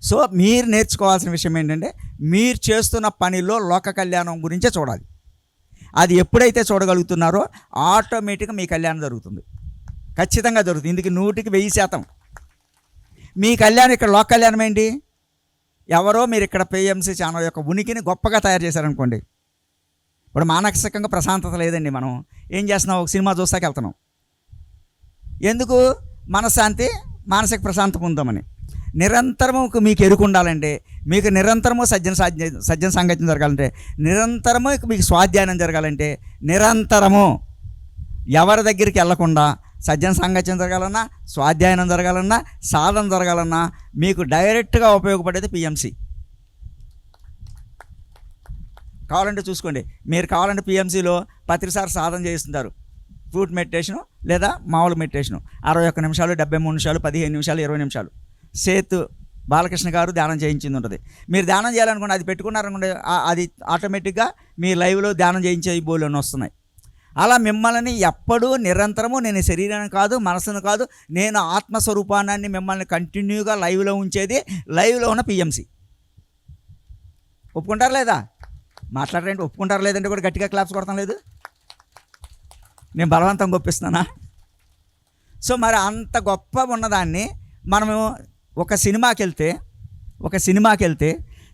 సో మీరు నేర్చుకోవాల్సిన విషయం ఏంటంటే, మీరు చేస్తున్న పనిలో లోక కళ్యాణం గురించే చూడాలి. అది ఎప్పుడైతే చూడగలుగుతున్నారో ఆటోమేటిక్గా మీ కళ్యాణం జరుగుతుంది, ఖచ్చితంగా జరుగుతుంది. ఇందుకు 100% మీ కళ్యాణం. ఇక్కడ లోక కళ్యాణం ఏంటి? ఎవరో మీరు ఇక్కడ పిఎంసి ఛానల్ యొక్క ఉనికిని గొప్పగా తయారు చేశారనుకోండి. ఇప్పుడు మానసికంగా ప్రశాంతత లేదండి, మనం ఏం చేస్తున్నాం? ఒక సినిమా చూస్తాకి వెళ్తున్నాం. ఎందుకు? మనశ్శాంతి, మానసిక ప్రశాంతత పొందామని. నిరంతరము మీకు ఎరుకు ఉండాలంటే, మీకు నిరంతరము సజ్జన సాంగత్యం జరగాలంటే, నిరంతరము మీకు స్వాధ్యాయనం జరగాలంటే, నిరంతరము ఎవరి దగ్గరికి వెళ్లకుండా సజ్జన సాంగత్యం జరగాలన్నా, స్వాధ్యాయనం జరగాలన్నా, సాధన జరగాలన్నా మీకు డైరెక్ట్గా ఉపయోగపడేది పిఎంసి. కావాలంటే చూసుకోండి, మీరు కావాలంటే పిఎంసిలో ప్రతిసారి సాధన చేస్తుంటారు. ఫ్రూట్ మెడిటేషను లేదా మామూలు మెడిటేషను 61 నిమిషాలు, 73 నిమిషాలు, 15 నిమిషాలు, 20 నిమిషాలు సేతు బాలకృష్ణ గారు ధ్యానం చేయించింది ఉంటుంది. మీరు ధ్యానం చేయాలనుకోండి, అది పెట్టుకున్నారనుకోండి, అది ఆటోమేటిక్గా మీ లైవ్లో ధ్యానం చేయించే బోర్డులు వస్తున్నాయి. అలా మిమ్మల్ని ఎప్పుడూ నిరంతరము నేను శరీరాన్ని కాదు, మనసును కాదు, నేను ఆత్మస్వరూపాన్ని మిమ్మల్ని కంటిన్యూగా లైవ్లో ఉంచేది లైవ్లో ఉన్న పిఎంసి. ఒప్పుకుంటారా లేదా? మాట్లాడరండి. ఒప్పుకుంటారా లేదంటే కూడా గట్టిగా క్లాప్స్ కొడతాం లేదు. నేను బలవంతంగా ఒప్పిస్తున్నానా? సో మరి అంత గొప్ప ఉన్నదాన్ని మనము ఒక సినిమాకి వెళ్తే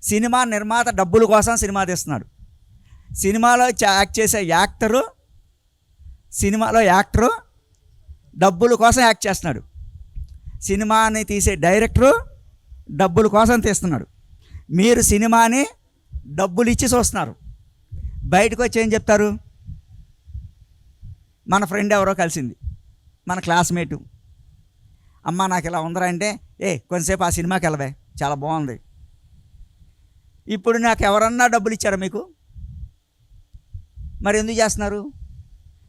సినిమా నిర్మాత డబ్బుల కోసం సినిమా తీస్తున్నాడు. సినిమాలో యాక్ట్ చేసే యాక్టరు డబ్బుల కోసం యాక్ట్ చేస్తున్నాడు. సినిమాని తీసే డైరెక్టరు డబ్బుల కోసం తీస్తున్నాడు. మీరు సినిమాని డబ్బులు ఇచ్చి చూస్తున్నారు. బయటకు వచ్చి ఏం చెప్తారు? మన ఫ్రెండ్ ఎవరో కలిసింది, మన క్లాస్మేటు, అమ్మ నాకు ఇలా ఉందరా అంటే, కొంతసేపు ఆ సినిమాకి వెళ్ళవే, చాలా బాగుంది. ఇప్పుడు నాకు ఎవరన్నా డబ్బులు ఇచ్చారా మీకు? మరి ఎందుకు చేస్తున్నారు?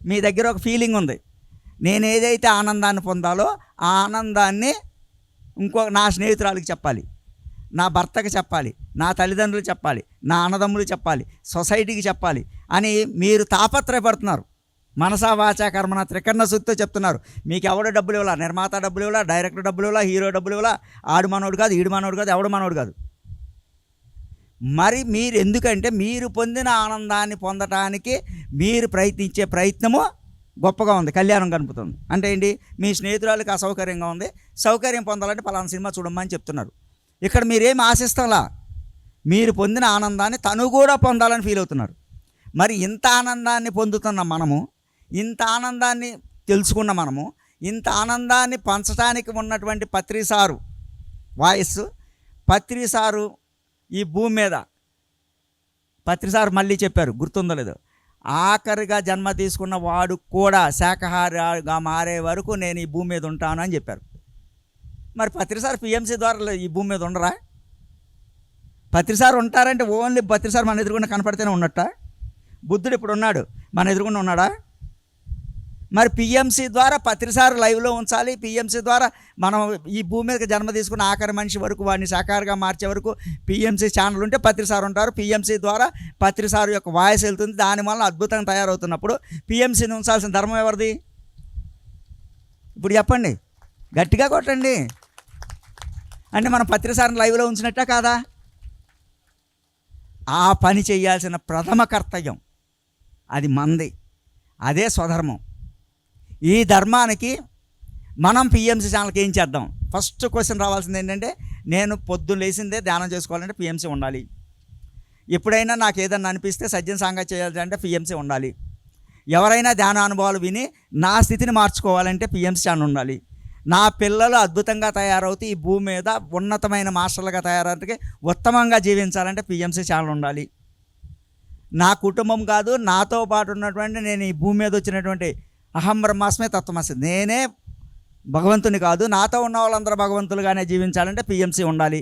మీ దగ్గర ఒక ఫీలింగ్ ఉంది, నేను ఏదైతే ఆనందాన్ని పొందాలో ఆ ఆనందాన్ని నా స్నేహితురాలకి చెప్పాలి, నా భర్తకి చెప్పాలి, నా తల్లిదండ్రులు చెప్పాలి, నా అన్నదమ్ములు చెప్పాలి, సొసైటీకి చెప్పాలి అని మీరు తాపత్రయపడుతున్నారు. మనసా వాచా కర్మణ త్రికరణ శుద్ధితో చెప్తున్నారు. మీకు ఎవడో డబ్బులు ఇవ్వాలా, నిర్మాత డబ్బులు ఇవ్వాలా, డైరెక్టర్ డబ్బులు ఇవ్వాలా, హీరో డబ్బులు ఇవ్వాలా, ఆడు మనోడు కాదు, ఈడు మనోడు కాదు, ఎవడు మనోడు కాదు. మరి మీరు ఎందుకంటే మీరు పొందిన ఆనందాన్ని పొందటానికి మీరు ప్రయత్నించే ప్రయత్నము గొప్పగా ఉంది, కళ్యాణం కనుపుతుంది. అంటే ఏంటి? మీ స్నేహితురాలకి అసౌకర్యంగా ఉంది, సౌకర్యం పొందాలంటే పలానా సినిమా చూడమని చెప్తున్నారు. ఇక్కడ మీరేం ఆశిస్తాంలా, మీరు పొందిన ఆనందాన్ని తను కూడా పొందాలని ఫీల్ అవుతున్నారు. మరి ఇంత ఆనందాన్ని పొందుతున్న మనము, ఇంత ఆనందాన్ని తెలుసుకున్న మనము, ఇంత ఆనందాన్ని పంచడానికి ఉన్నటువంటి పత్రిసారు వాయిస్, పత్రిసారు ఈ భూమి మీద, పత్రిసారు మళ్ళీ చెప్పారు, గుర్తుందో లేదో, ఆఖరిగా జన్మ తీసుకున్న వాడు కూడా శాకాహారిగా మారే వరకు నేను ఈ భూమి మీద ఉంటాను అని చెప్పారు. మరి పత్రిసారు పిఎంసి ద్వారా ఈ భూమి మీద ఉండరా? పత్రిసారు ఉంటారంటే ఓన్లీ పత్రిసారు మన ఎదురుగుండా కనపడితేనే ఉన్నట్ట? బుద్ధుడు ఇప్పుడు ఉన్నాడు, మన ఎదురుగుండా ఉన్నాడా? మరి పిఎంసి ద్వారా పత్రిసారు లైవ్లో ఉంచాలి. పిఎంసి ద్వారా మనం ఈ భూమి మీదకి జన్మ తీసుకున్న ఆఖరి మనిషి వరకు వాడిని సాకారుగా మార్చే వరకు పిఎంసి ఛానల్ ఉంటే పత్రిసారు ఉంటారు. పిఎంసి ద్వారా పత్రిసారు యొక్క వాయిస్ వెళ్తుంది. దానివల్ల అద్భుతంగా తయారవుతున్నప్పుడు పిఎంసిని ఉంచాల్సిన ధర్మం ఎవరిది? ఇప్పుడు చెప్పండి, గట్టిగా కొట్టండి. అంటే మనం పత్రిసారిని లైవ్లో ఉంచినట్టా కాదా? ఆ పని చేయాల్సిన ప్రథమ కర్తవ్యం అది మంది, అదే స్వధర్మం. ఈ ధర్మానికి మనం పిఎంసి ఛానల్కి ఏం చేద్దాం? ఫస్ట్ క్వశ్చన్ రావాల్సింది ఏంటంటే, నేను పొద్దున్న లేచిందే ధ్యానం చేసుకోవాలంటే పిఎంసి ఉండాలి. ఎప్పుడైనా నాకు ఏదన్నా అనిపిస్తే సజ్జన సాంగత్యం చేయాలి అంటే పిఎంసి ఉండాలి. ఎవరైనా ధ్యాన అనుభవాలు విని నా స్థితిని మార్చుకోవాలంటే పిఎంసి ఛానల్ ఉండాలి. నా పిల్లలు అద్భుతంగా తయారవుతూ ఈ భూమి మీద ఉన్నతమైన మాస్టర్లుగా తయారవుతానికి, ఉత్తమంగా జీవించాలంటే పిఎంసి ఛానల్ ఉండాలి. నా కుటుంబం కాదు, నాతో పాటు ఉన్నటువంటి, నేను ఈ భూమి మీద వచ్చినటువంటి అహం బ్రహ్మాస్మే తత్వమసి, నేనే భగవంతుని కాదు, నాతో ఉన్న వాళ్ళందరూ భగవంతులుగానే జీవించాలంటే పిఎంసి ఉండాలి.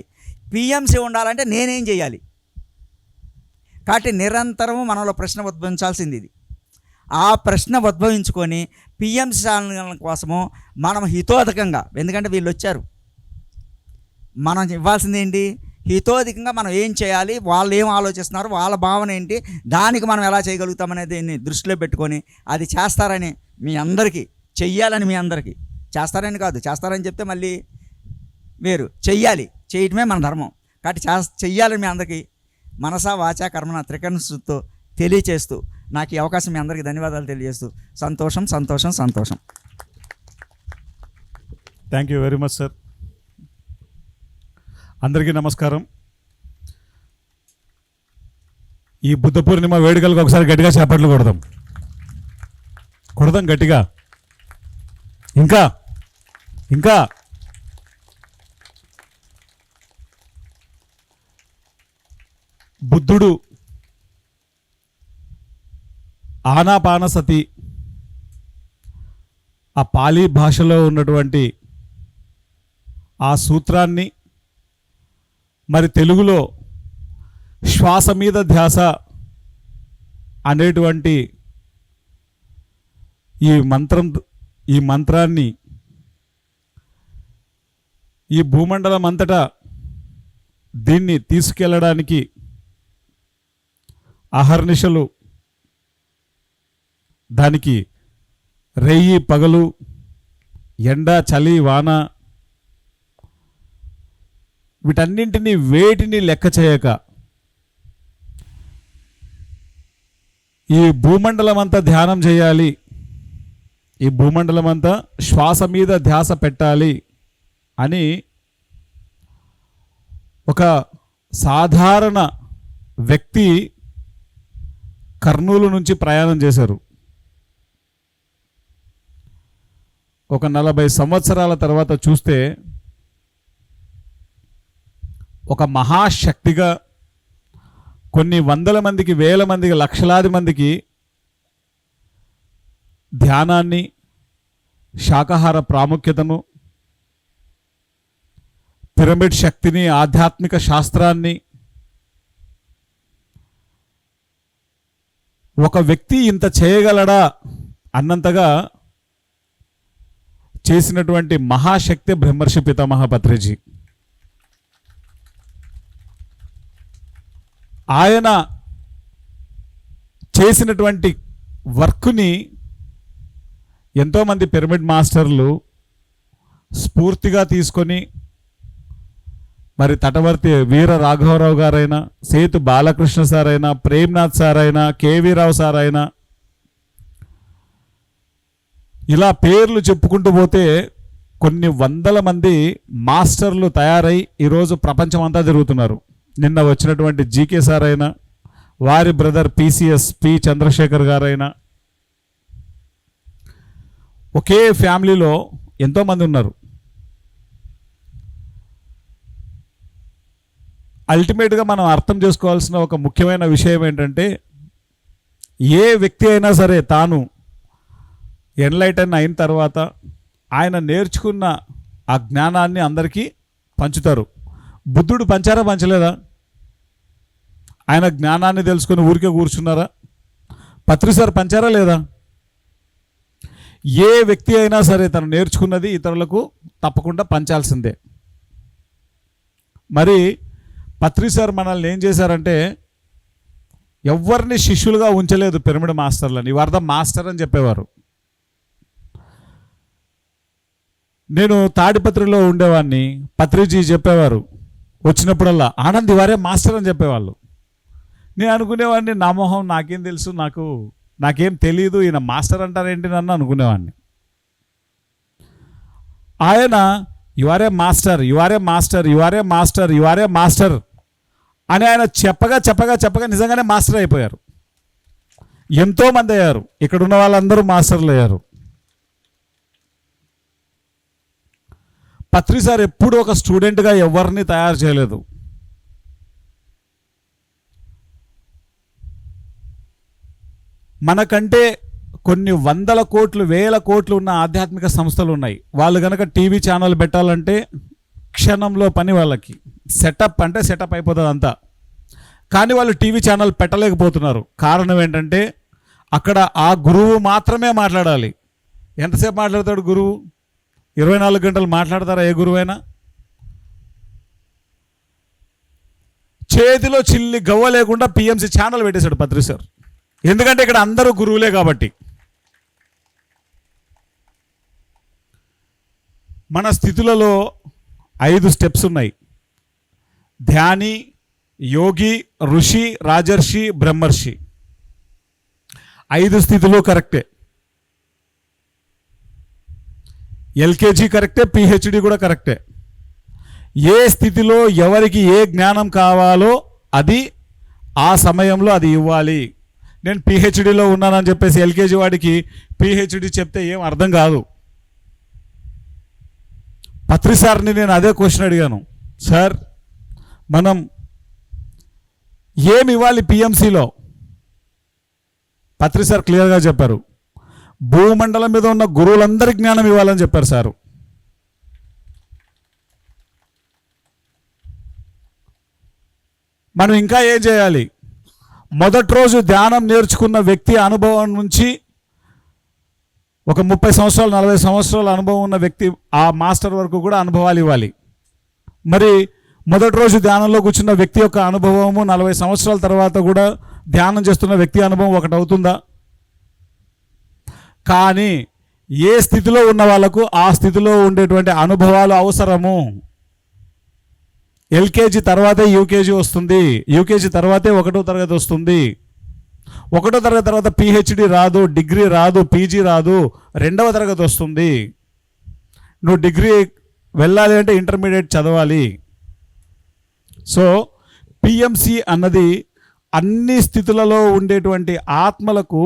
పిఎంసి ఉండాలంటే నేనేం చేయాలి? కాబట్టి నిరంతరము మనలో ప్రశ్న ఉద్భవించాల్సింది ఇది. ఆ ప్రశ్న ఉద్భవించుకొని పిఎంసి ఛానల్ కోసము మనం హితోధికంగా, ఎందుకంటే వీళ్ళు వచ్చారు, మనం ఇవ్వాల్సింది ఏంటి? హితోధికంగా మనం ఏం చేయాలి, వాళ్ళు ఏం ఆలోచిస్తున్నారు, వాళ్ళ భావన ఏంటి, దానికి మనం ఎలా చేయగలుగుతామనేది దీన్ని దృష్టిలో పెట్టుకొని అది చేస్తారని మీ అందరికీ, చెయ్యాలని మీ అందరికీ, చేస్తారని కాదు, చేస్తారని చెప్తే మళ్ళీ వేరు, చెయ్యాలి, చేయటమే మన ధర్మం. కాబట్టి చెయ్యాలని మీ అందరికీ మనసా వాచా కర్మణ త్రికరణ శుద్ధితో తెలియచేస్తూ, నాకు ఈ అవకాశం మీ అందరికీ ధన్యవాదాలు తెలియజేస్తూ, సంతోషం సంతోషం సంతోషం. Thank you very much sir. అందరికీ నమస్కారం. ఈ బుద్ధ పూర్ణిమ వేడుకలకు ఒకసారి గట్టిగా చేపట్లు కొడదాం గట్టిగా. ఇంకా ఇంకా బుద్ధుడు ఆనాపానసతి, ఆ పాలీ భాషలో ఉన్నటువంటి ఆ సూత్రాన్ని మరి తెలుగులో శ్వాస మీద ధ్యాస అనేటువంటి ఈ మంత్రాన్ని ఈ భూమండలం అంతటా దీన్ని తీసుకెళ్ళడానికి అహర్నిశలు దానికి రెయ్యి పగలు, ఎండ చలి వాన, వీటన్నింటినీ వేటిని లెక్క చేయక ఈ భూమండలం అంతా ధ్యానం చేయాలి, ఈ భూమండలం అంతా శ్వాస మీద ధ్యాస పెట్టాలి అని ఒక సాధారణ వ్యక్తి కర్నూలు నుంచి ప్రయాణం చేశారు. ఒక 40 సంవత్సరాల తర్వాత చూస్తే ఒక మహాశక్తిగా కొన్ని వందల మందికి, వేల మందికి, లక్షలాది మందికి ధ్యానాన్ని, శాకాహార ప్రాముఖ్యతను, పిరమిడ్ శక్తిని, ఆధ్యాత్మిక శాస్త్రాన్ని ఒక వ్యక్తి ఇంత చేయగలడా అన్నంతగా చేసినటువంటి మహాశక్తి బ్రహ్మర్షి పితామహ పత్రిజీ. ఆయన చేసినటువంటి వర్క్ని ఎంతోమంది పిరమిడ్ మాస్టర్లు స్ఫూర్తిగా తీసుకొని, మరి తటవర్తి వీర రాఘవరావు గారైనా, సేతు బాలకృష్ణ సార్ అయినా, ప్రేమ్నాథ్ సార్ అయినా, కేవీ రావు సార్ అయినా, ఇలా పేర్లు చెప్పుకుంటూ పోతే కొన్ని వందల మంది మాస్టర్లు తయారై ఈరోజు ప్రపంచం అంతా తిరుగుతున్నారు. నిన్న వచ్చినటువంటి జీకే సార్ అయినా, వారి బ్రదర్ పిసిఎస్ పి చంద్రశేఖర్ గారైనా, ఒకే ఫ్యామిలీలో ఎంతోమంది ఉన్నారు. అల్టిమేట్గా మనం అర్థం చేసుకోవాల్సిన ఒక ముఖ్యమైన విషయం ఏంటంటే, ఏ వ్యక్తి అయినా సరే తాను ఎన్లైటన్ అయిన తర్వాత ఆయన నేర్చుకున్న ఆ జ్ఞానాన్ని అందరికీ పంచుతారు. బుద్ధుడు పంచారా, పంచలేదా? ఆయన జ్ఞానాన్ని తెలుసుకొని ఊరికే కూర్చున్నారా? పత్రి సార్ పంచారా లేదా? ఏ వ్యక్తి అయినా సరే తను నేర్చుకున్నది ఇతరులకు తప్పకుండా పంచాల్సిందే. మరి పత్రి సార్ మనల్ని ఏం చేశారంటే, ఎవరిని శిష్యులుగా ఉంచలేదు పిరమిడ్ మాస్టర్లని. యు ఆర్ ద మాస్టర్ అని చెప్పేవారు. నేను తాడిపత్రిలో ఉండేవాడిని, పత్రిజీ చెప్పేవారు వచ్చినప్పుడల్లా, ఆనంద్ వారే మాస్టర్ అని చెప్పేవాళ్ళు. నేను అనుకునేవాడిని, నా మొహం నాకేం తెలుసు, నాకేం తెలియదు, ఈయన మాస్టర్ అంటారేంటి నన్ను అనుకునేవాడిని. ఆయన యువరే మాస్టర్, యువరే మాస్టర్, యువరే మాస్టర్, యువరే మాస్టర్ అని ఆయన చెప్పగా చెప్పగా చెప్పగా నిజంగానే మాస్టర్ అయిపోయారు. ఎంతోమంది అయ్యారు. ఇక్కడ ఉన్న వాళ్ళందరూ మాస్టర్లు అయ్యారు. పత్రి సార్ ఎప్పుడు ఒక స్టూడెంట్గా ఎవరిని తయారు చేయలేదు. మనకంటే కొన్ని వందల కోట్లు, వేల కోట్లు ఉన్న ఆధ్యాత్మిక సంస్థలు ఉన్నాయి. వాళ్ళు కనుక టీవీ ఛానల్ పెట్టాలంటే క్షణంలో పని వాళ్ళకి. సెటప్ అంటే సెటప్ అయిపోతుంది అంతా. కానీ వాళ్ళు టీవీ ఛానల్ పెట్టలేకపోతున్నారు. కారణం ఏంటంటే, అక్కడ ఆ గురువు మాత్రమే మాట్లాడాలి. ఎంతసేపు మాట్లాడతాడు గురువు? 24 గంటలు మాట్లాడతారా ఏ గురువైనా? చేతిలో చిల్లి గవ్వ లేకుండా పిఎంసి ఛానల్ పెట్టేశాడు పత్రి సార్. ఎందుకంటే ఇక్కడ అందరూ గురువులే కాబట్టి. మన స్థితులలో 5 స్టెప్స్ ఉన్నాయి. ధ్యాని, యోగి, ఋషి, రాజర్షి, బ్రహ్మర్షి. 5 స్థితులు కరెక్టే. ఎల్కేజీ కరెక్టే, పిహెచ్డి కూడా కరెక్టే. ఏ స్థితిలో ఎవరికి ఏ జ్ఞానం కావాలో అది ఆ సమయంలో అది ఇవ్వాలి. నేను పిహెచ్డిలో ఉన్నానని చెప్పేసి ఎల్కేజీ వాడికి పిహెచ్డి చెప్తే ఏం అర్థం కాదు. పత్రి సార్ని నేను అదే క్వశ్చన్ అడిగాను, సార్ మనం ఏమి ఇవ్వాలి పిఎంసిలో? పత్రి సార్ క్లియర్గా చెప్పారు, భూమండలం మీద ఉన్న గురువులందరికీ జ్ఞానం ఇవ్వాలని చెప్పారు సారు. మనం ఇంకా ఏం చేయాలి? మొదటి రోజు ధ్యానం నేర్చుకున్న వ్యక్తి అనుభవం నుంచి ఒక 30 సంవత్సరాలు 40 సంవత్సరాల అనుభవం ఉన్న వ్యక్తి ఆ మాస్టర్ వరకు కూడా అనుభవాలు ఇవ్వాలి. మరి మొదటి రోజు ధ్యానంలో కూర్చున్న వ్యక్తి యొక్క అనుభవము 40 సంవత్సరాల తర్వాత కూడా ధ్యానం చేస్తున్న వ్యక్తి అనుభవం ఒకటి అవుతుందా? కానీ ఏ స్థితిలో ఉన్న వాళ్ళకు ఆ స్థితిలో ఉండేటువంటి అనుభవాలు అవసరము. ఎల్కేజీ తర్వాతే యూకేజీ వస్తుంది, యూకేజీ తర్వాతే 1వ తరగతి వస్తుంది, 1వ తరగతి తర్వాత పిహెచ్డి రాదు, డిగ్రీ రాదు, పీజీ రాదు, 2వ తరగతి వస్తుంది. నువ్వు డిగ్రీ వెళ్ళాలి అంటే ఇంటర్మీడియట్ చదవాలి. సో పిఎంసి అన్నది అన్ని స్థితులలో ఉండేటువంటి ఆత్మలకు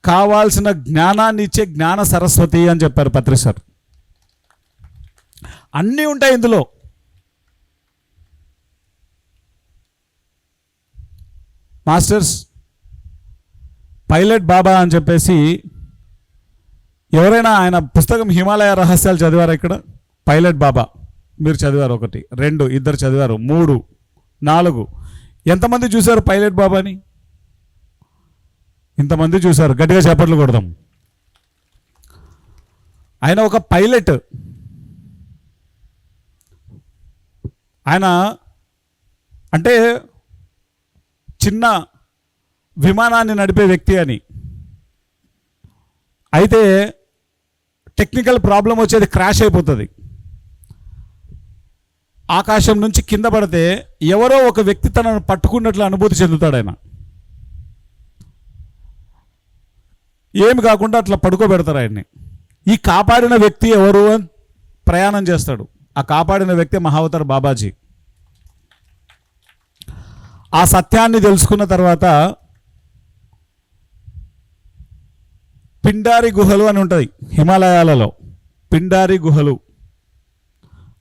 కావాల్సిన జ్ఞానాన్ని ఇచ్చే జ్ఞాన సరస్వతి అని చెప్పారు పత్రి సార్. అన్నీ ఉంటాయి ఇందులో. మాస్టర్స్, పైలట్ బాబా అని చెప్పేసి ఎవరైనా ఆయన పుస్తకం హిమాలయ రహస్యాలు చదివారా? ఇక్కడ పైలట్ బాబా మీరు చదివారు, 1, 2, 2 చదివారు, 3, 4. ఎంతమంది చూశారు పైలట్ బాబాని? ఇంతమంది చూశారు, గట్టిగా చప్పట్లు కొడదాం. ఆయన ఒక పైలట్. ఆయన అంటే చిన్న విమానాన్ని నడిపే వ్యక్తి అని. అయితే టెక్నికల్ ప్రాబ్లం వచ్చేది, క్రాష్ అయిపోతుంది. ఆకాశం నుంచి కింద పడితే ఎవరో ఒక వ్యక్తి తనను పట్టుకున్నట్లు అనుభూతి చెందుతాడు. ఆయన ఏమి కాకుండా అట్లా పడుకోబెడతారు ఆయన్ని. ఈ కాపాడిన వ్యక్తి ఎవరు అని ప్రయాణం చేస్తాడు. ఆ కాపాడిన వ్యక్తి మహావతార్ బాబాజీ. ఆ సత్యాన్ని తెలుసుకున్న తర్వాత పిండారి గుహలు అని ఉంటుంది హిమాలయాలలో. పిండారి గుహలు.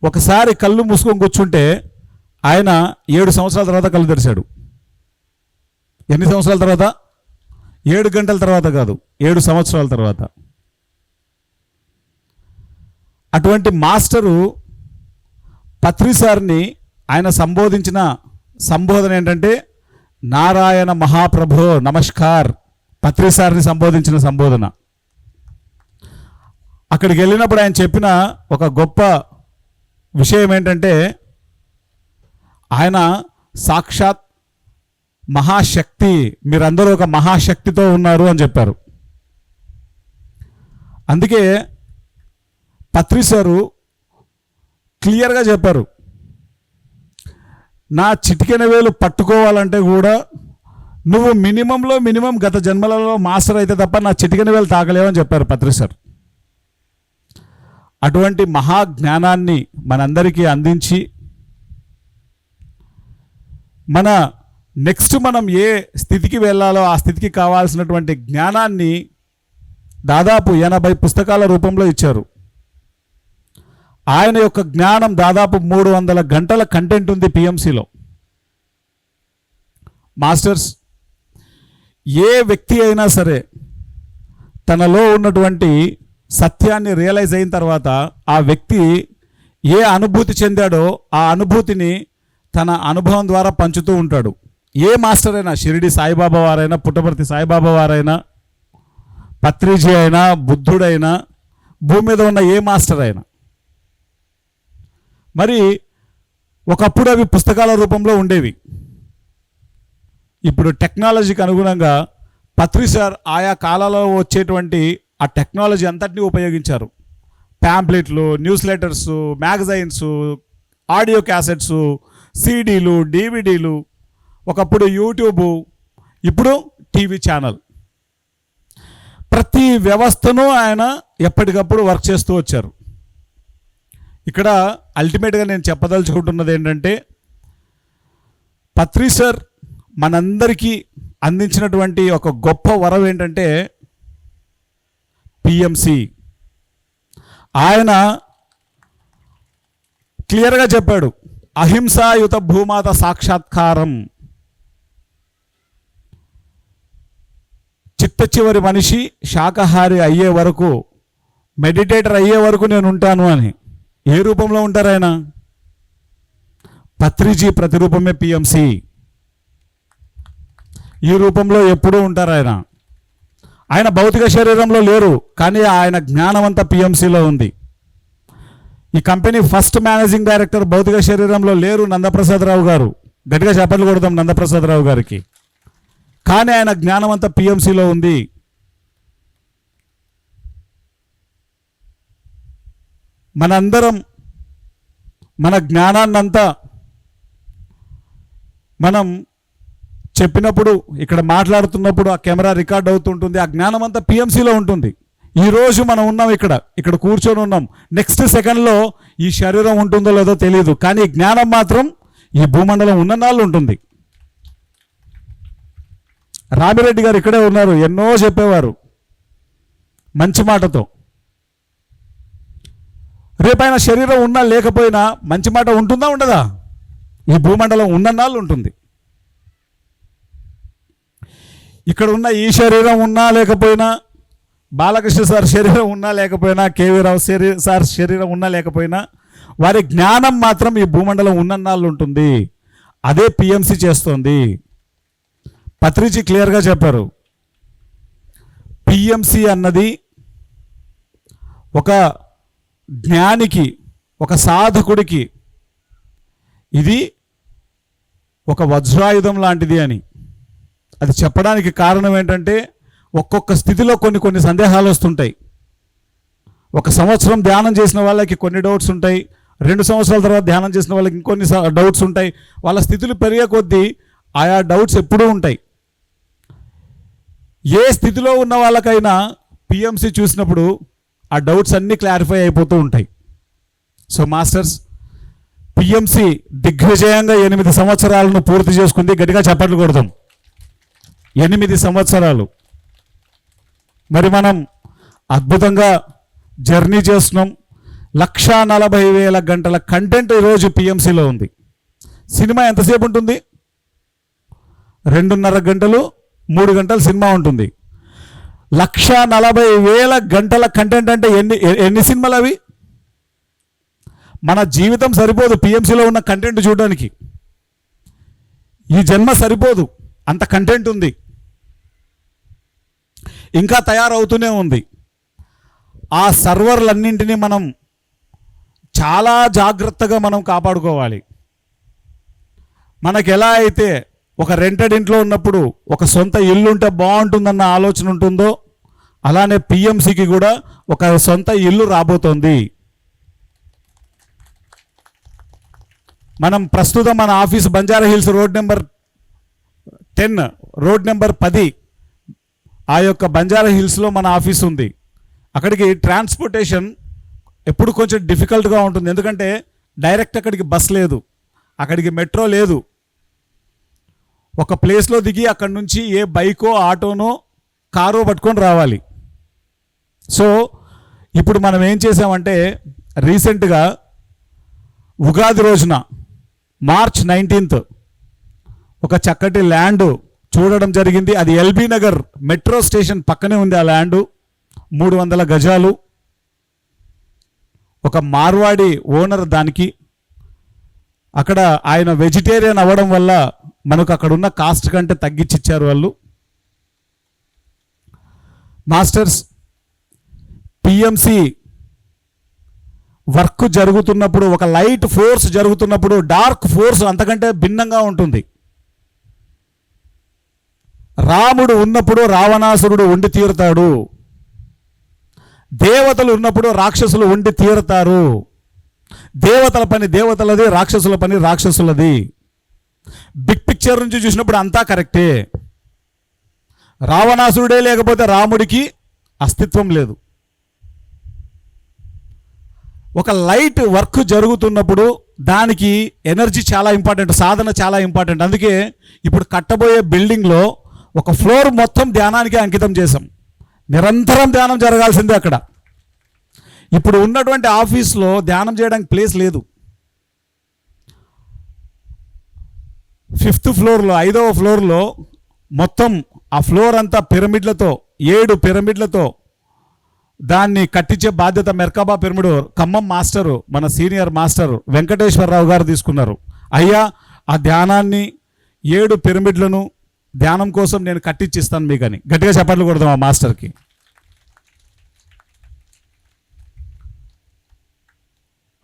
ఒకసారి కళ్ళు మూసుకొని కూర్చుంటే ఆయన 7 సంవత్సరాల తర్వాత కళ్ళు తెరిచాడు. ఎన్ని సంవత్సరాల తర్వాత? 7 గంటల తర్వాత కాదు, 7 సంవత్సరాల తర్వాత. అటువంటి మాస్టరు పత్రి సార్ని ఆయన సంబోధించిన సంబోధన ఏంటంటే, నారాయణ మహాప్రభో నమస్కార్. పత్రి సార్ని సంబోధించిన సంబోధన. అక్కడికి వెళ్ళినప్పుడు ఆయన చెప్పిన ఒక గొప్ప విషయం ఏంటంటే, ఆయన సాక్షాత్ మహాశక్తి, మీరందరూ ఒక మహాశక్తితో ఉన్నారు అని చెప్పారు. అందుకే పత్రి సారు క్లియర్గా చెప్పారు, నా చిటికెన వేలు పట్టుకోవాలంటే కూడా నువ్వు మినిమం గత జన్మలలో మాస్టర్ అయితే తప్ప నా చిటికెన వేలు తాకలేవని చెప్పారు పత్రి సార్. అటువంటి మహాజ్ఞానాన్ని మనందరికీ అందించి మన నెక్స్ట్ మనం ఏ స్థితికి వెళ్ళాలో ఆ స్థితికి కావాల్సినటువంటి జ్ఞానాన్ని దాదాపు 80 పుస్తకాల రూపంలో ఇచ్చారు. ఆయన యొక్క జ్ఞానం దాదాపు 300 గంటల కంటెంట్ ఉంది పిఎంసిలో. మాస్టర్స్, ఏ వ్యక్తి అయినా సరే తనలో ఉన్నటువంటి సత్యాన్ని రియలైజ్ అయిన తర్వాత ఆ వ్యక్తి ఏ అనుభూతి చెందాడో ఆ అనుభూతిని తన అనుభవం ద్వారా పంచుతూ ఉంటాడు. ఏ మాస్టర్ అయినా, షిరిడి సాయిబాబా వారైనా, పుట్టపర్తి సాయిబాబా వారైనా, పత్రిజీ అయినా, బుద్ధుడైనా, భూమి మీద ఉన్న ఏ మాస్టర్ అయినా. మరి ఒకప్పుడు అవి పుస్తకాల రూపంలో ఉండేవి. ఇప్పుడు టెక్నాలజీకి అనుగుణంగా పత్రి సార్ ఆయా కాలాల్లో వచ్చేటువంటి ఆ టెక్నాలజీ అంతటినీ ఉపయోగించారు. ప్యాంప్లెట్లు, newsletters, magazines, audio cassettes, సీడీలు, డివిడీలు, ఒకప్పుడు యూట్యూబ్, ఇప్పుడు టీవీ ఛానల్. ప్రతి వ్యవస్థను ఆయన ఎప్పటికప్పుడు వర్క్ చేస్తూ వచ్చారు. ఇక్కడ అల్టిమేట్గా నేను చెప్పదలుచుకుంటున్నది ఏంటంటే, పత్రి సార్ మనందరికీ అందించినటువంటి ఒక గొప్ప వరం ఏంటంటే పిఎంసి. ఆయన క్లియర్గా చెప్పాడు, అహింసాయుత భూమాత సాక్షాత్కారం. చిట్ట చివరి మనిషి శాకాహారి అయ్యే వరకు, మెడిటేటర్ అయ్యే వరకు నేను ఉంటాను అని. ఏ రూపంలో ఉంటారు ఆయన? పత్రిజీ ప్రతిరూపమే పిఎంసి. ఈ రూపంలో ఎప్పుడూ ఉంటారు ఆయన. ఆయన భౌతిక శరీరంలో లేరు, కానీ ఆయన జ్ఞానం అంతా పిఎంసిలో ఉంది. ఈ కంపెనీ ఫస్ట్ మేనేజింగ్ డైరెక్టర్ భౌతిక శరీరంలో లేరు, నందప్రసాదరావు గారు. గట్టిగా చప్పట్లు కొడదాం నందప్రసాదరావు గారికి. కానీ ఆయన జ్ఞానం అంతా పిఎంసిలో ఉంది. మనందరం మన జ్ఞానాన్నంతా మనం చెప్పినప్పుడు, ఇక్కడ మాట్లాడుతున్నప్పుడు ఆ కెమెరా రికార్డ్ అవుతుంటుంది. ఆ జ్ఞానం అంతా పిఎంసిలో ఉంటుంది. ఈరోజు మనం ఉన్నాం, ఇక్కడ కూర్చొని ఉన్నాం. నెక్స్ట్ సెకండ్లో ఈ శరీరం ఉంటుందో లేదో తెలియదు, కానీ జ్ఞానం మాత్రం ఈ భూమండలం ఉన్న నాళ్ళు ఉంటుంది. రామిరెడ్డి గారు ఇక్కడే ఉన్నారు, ఎన్నో చెప్పేవారు మంచి మాటతో. రేపైనా శరీరం ఉన్నా లేకపోయినా మంచి మాట ఉంటుందా ఉండదా? ఈ భూమండలం ఉన్న నాళ్ళు ఉంటుంది. ఇక్కడ ఉన్న ఈ శరీరం ఉన్నా లేకపోయినా, బాలకృష్ణ సార్ శరీరం ఉన్నా లేకపోయినా, కేవీ రావు సార్ శరీరం ఉన్నా లేకపోయినా, వారి జ్ఞానం మాత్రం ఈ భూమండలం ఉన్నన్నాళ్ళు ఉంటుంది. అదే పిఎంసి చేస్తోంది. పత్రిజీ క్లియర్గా చెప్పారు. పిఎంసి అన్నది ఒక జ్ఞానికి, ఒక సాధకుడికి ఇది ఒక వజ్రాయుధం లాంటిది అని. అది చెప్పడానికి కారణం ఏంటంటే, ఒక్కొక్క స్థితిలో కొన్ని సందేహాలు వస్తుంటాయి. 1 సంవత్సరం ధ్యానం చేసిన వాళ్ళకి కొన్ని డౌట్స్ ఉంటాయి, 2 సంవత్సరాల తర్వాత ధ్యానం చేసిన వాళ్ళకి ఇంకొన్ని డౌట్స్ ఉంటాయి. వాళ్ళ స్థితులు పెరిగే కొద్దీ ఆయా డౌట్స్ ఎప్పుడూ ఉంటాయి. ఏ స్థితిలో ఉన్న వాళ్ళకైనా పిఎంసి చూసినప్పుడు ఆ డౌట్స్ అన్నీ క్లారిఫై అయిపోతూ ఉంటాయి. సో మాస్టర్స్, పిఎంసి దిగ్విజయంగా 8 సంవత్సరాలను పూర్తి చేసుకుంది. గట్టిగా చప్పట్లు కొడదాం. 8 సంవత్సరాలు. మరి మనం అద్భుతంగా జర్నీ చేస్తున్నాం. 1,40,000 గంటల కంటెంట్ ఈరోజు పిఎంసిలో ఉంది. సినిమా ఎంతసేపు ఉంటుంది? 2.5 గంటలు, 3 గంటలు సినిమా ఉంటుంది. 1,40,000 గంటల కంటెంట్ అంటే ఎన్ని సినిమాలు అవి? మన జీవితం సరిపోదు పిఎంసిలో ఉన్న కంటెంట్ చూడడానికి. ఈ జన్మ సరిపోదు, అంత కంటెంట్ ఉంది, ఇంకా తయారవుతూనే ఉంది. ఆ సర్వర్లన్నింటినీ మనం చాలా జాగ్రత్తగా మనం కాపాడుకోవాలి. మనకు ఎలా అయితే ఒక రెంటెడ్ ఇంట్లో ఉన్నప్పుడు ఒక సొంత ఇల్లు ఉంటే బాగుంటుందన్న ఆలోచన ఉంటుందో, అలానే పిఎంసికి కూడా ఒక సొంత ఇల్లు రాబోతోంది. మనం ప్రస్తుతం మన office Banjara hills road number 10, road number 10, ఆ యొక్క బంజారా హిల్స్లో మన ఆఫీస్ ఉంది. అక్కడికి ట్రాన్స్పోర్టేషన్ ఎప్పుడు కొంచెం డిఫికల్ట్గా ఉంటుంది. ఎందుకంటే డైరెక్ట్ అక్కడికి బస్ లేదు, అక్కడికి మెట్రో లేదు. ఒక ప్లేస్లో దిగి అక్కడి నుంచి ఏ బైకో, ఆటోనో, కారో పట్టుకొని రావాలి. సో ఇప్పుడు మనం ఏం చేసామంటే, రీసెంట్గా ఉగాది రోజున మార్చ్ 19th ఒక చక్కటి ల్యాండ్ చూడడం జరిగింది. అది ఎల్బీ నగర్ మెట్రో స్టేషన్ పక్కనే ఉంది. ఆ ల్యాండు 300 గజాలు. ఒక మార్వాడి ఓనర్ దానికి. అక్కడ ఆయన వెజిటేరియన్ అవ్వడం వల్ల మనకు అక్కడ ఉన్న కాస్ట్ కంటే తగ్గించిచ్చారు వాళ్ళు. మాస్టర్స్, పిఎంసి వర్క్ జరుగుతున్నప్పుడు, ఒక లైట్ ఫోర్స్ జరుగుతున్నప్పుడు డార్క్ ఫోర్స్ అంతకంటే భిన్నంగా ఉంటుంది. రాముడు ఉన్నప్పుడు రావణాసురుడు ఉండి తీరుతాడు, దేవతలు ఉన్నప్పుడు రాక్షసులు ఉండి తీరుతారు. దేవతల పని దేవతలది, రాక్షసుల పని రాక్షసులది. బిగ్ పిక్చర్ నుంచి చూసినప్పుడు అంతా కరెక్టే. రావణాసురుడే లేకపోతే రాముడికి అస్తిత్వం లేదు. ఒక లైట్ వర్క్ జరుగుతున్నప్పుడు దానికి ఎనర్జీ చాలా ఇంపార్టెంట్, సాధన చాలా ఇంపార్టెంట్. అందుకే ఇప్పుడు కట్టబోయే బిల్డింగ్లో ఒక ఫ్లోర్ మొత్తం ధ్యానానికి అంకితం చేశాం. నిరంతరం ధ్యానం జరగాల్సిందే అక్కడ. ఇప్పుడు ఉన్నటువంటి ఆఫీస్లో ధ్యానం చేయడానికి ప్లేస్ లేదు. 5th ఫ్లోర్లో, 5వ ఫ్లోర్లో మొత్తం ఆ ఫ్లోర్ అంతా పిరమిడ్లతో, 7 పిరమిడ్లతో దాన్ని కట్టించే బాధ్యత మెర్కాబా పిరమిడ్ ఖమ్మం మాస్టరు, మన సీనియర్ మాస్టర్ వెంకటేశ్వరరావు గారు తీసుకున్నారు. అయ్యా, ఆ ధ్యానాన్ని 7 పిరమిడ్లను ధ్యానం కోసం నేను కట్టించిస్తాను మీకని గట్టిగా చప్పట్లు కొడదాం ఆ మాస్టర్కి.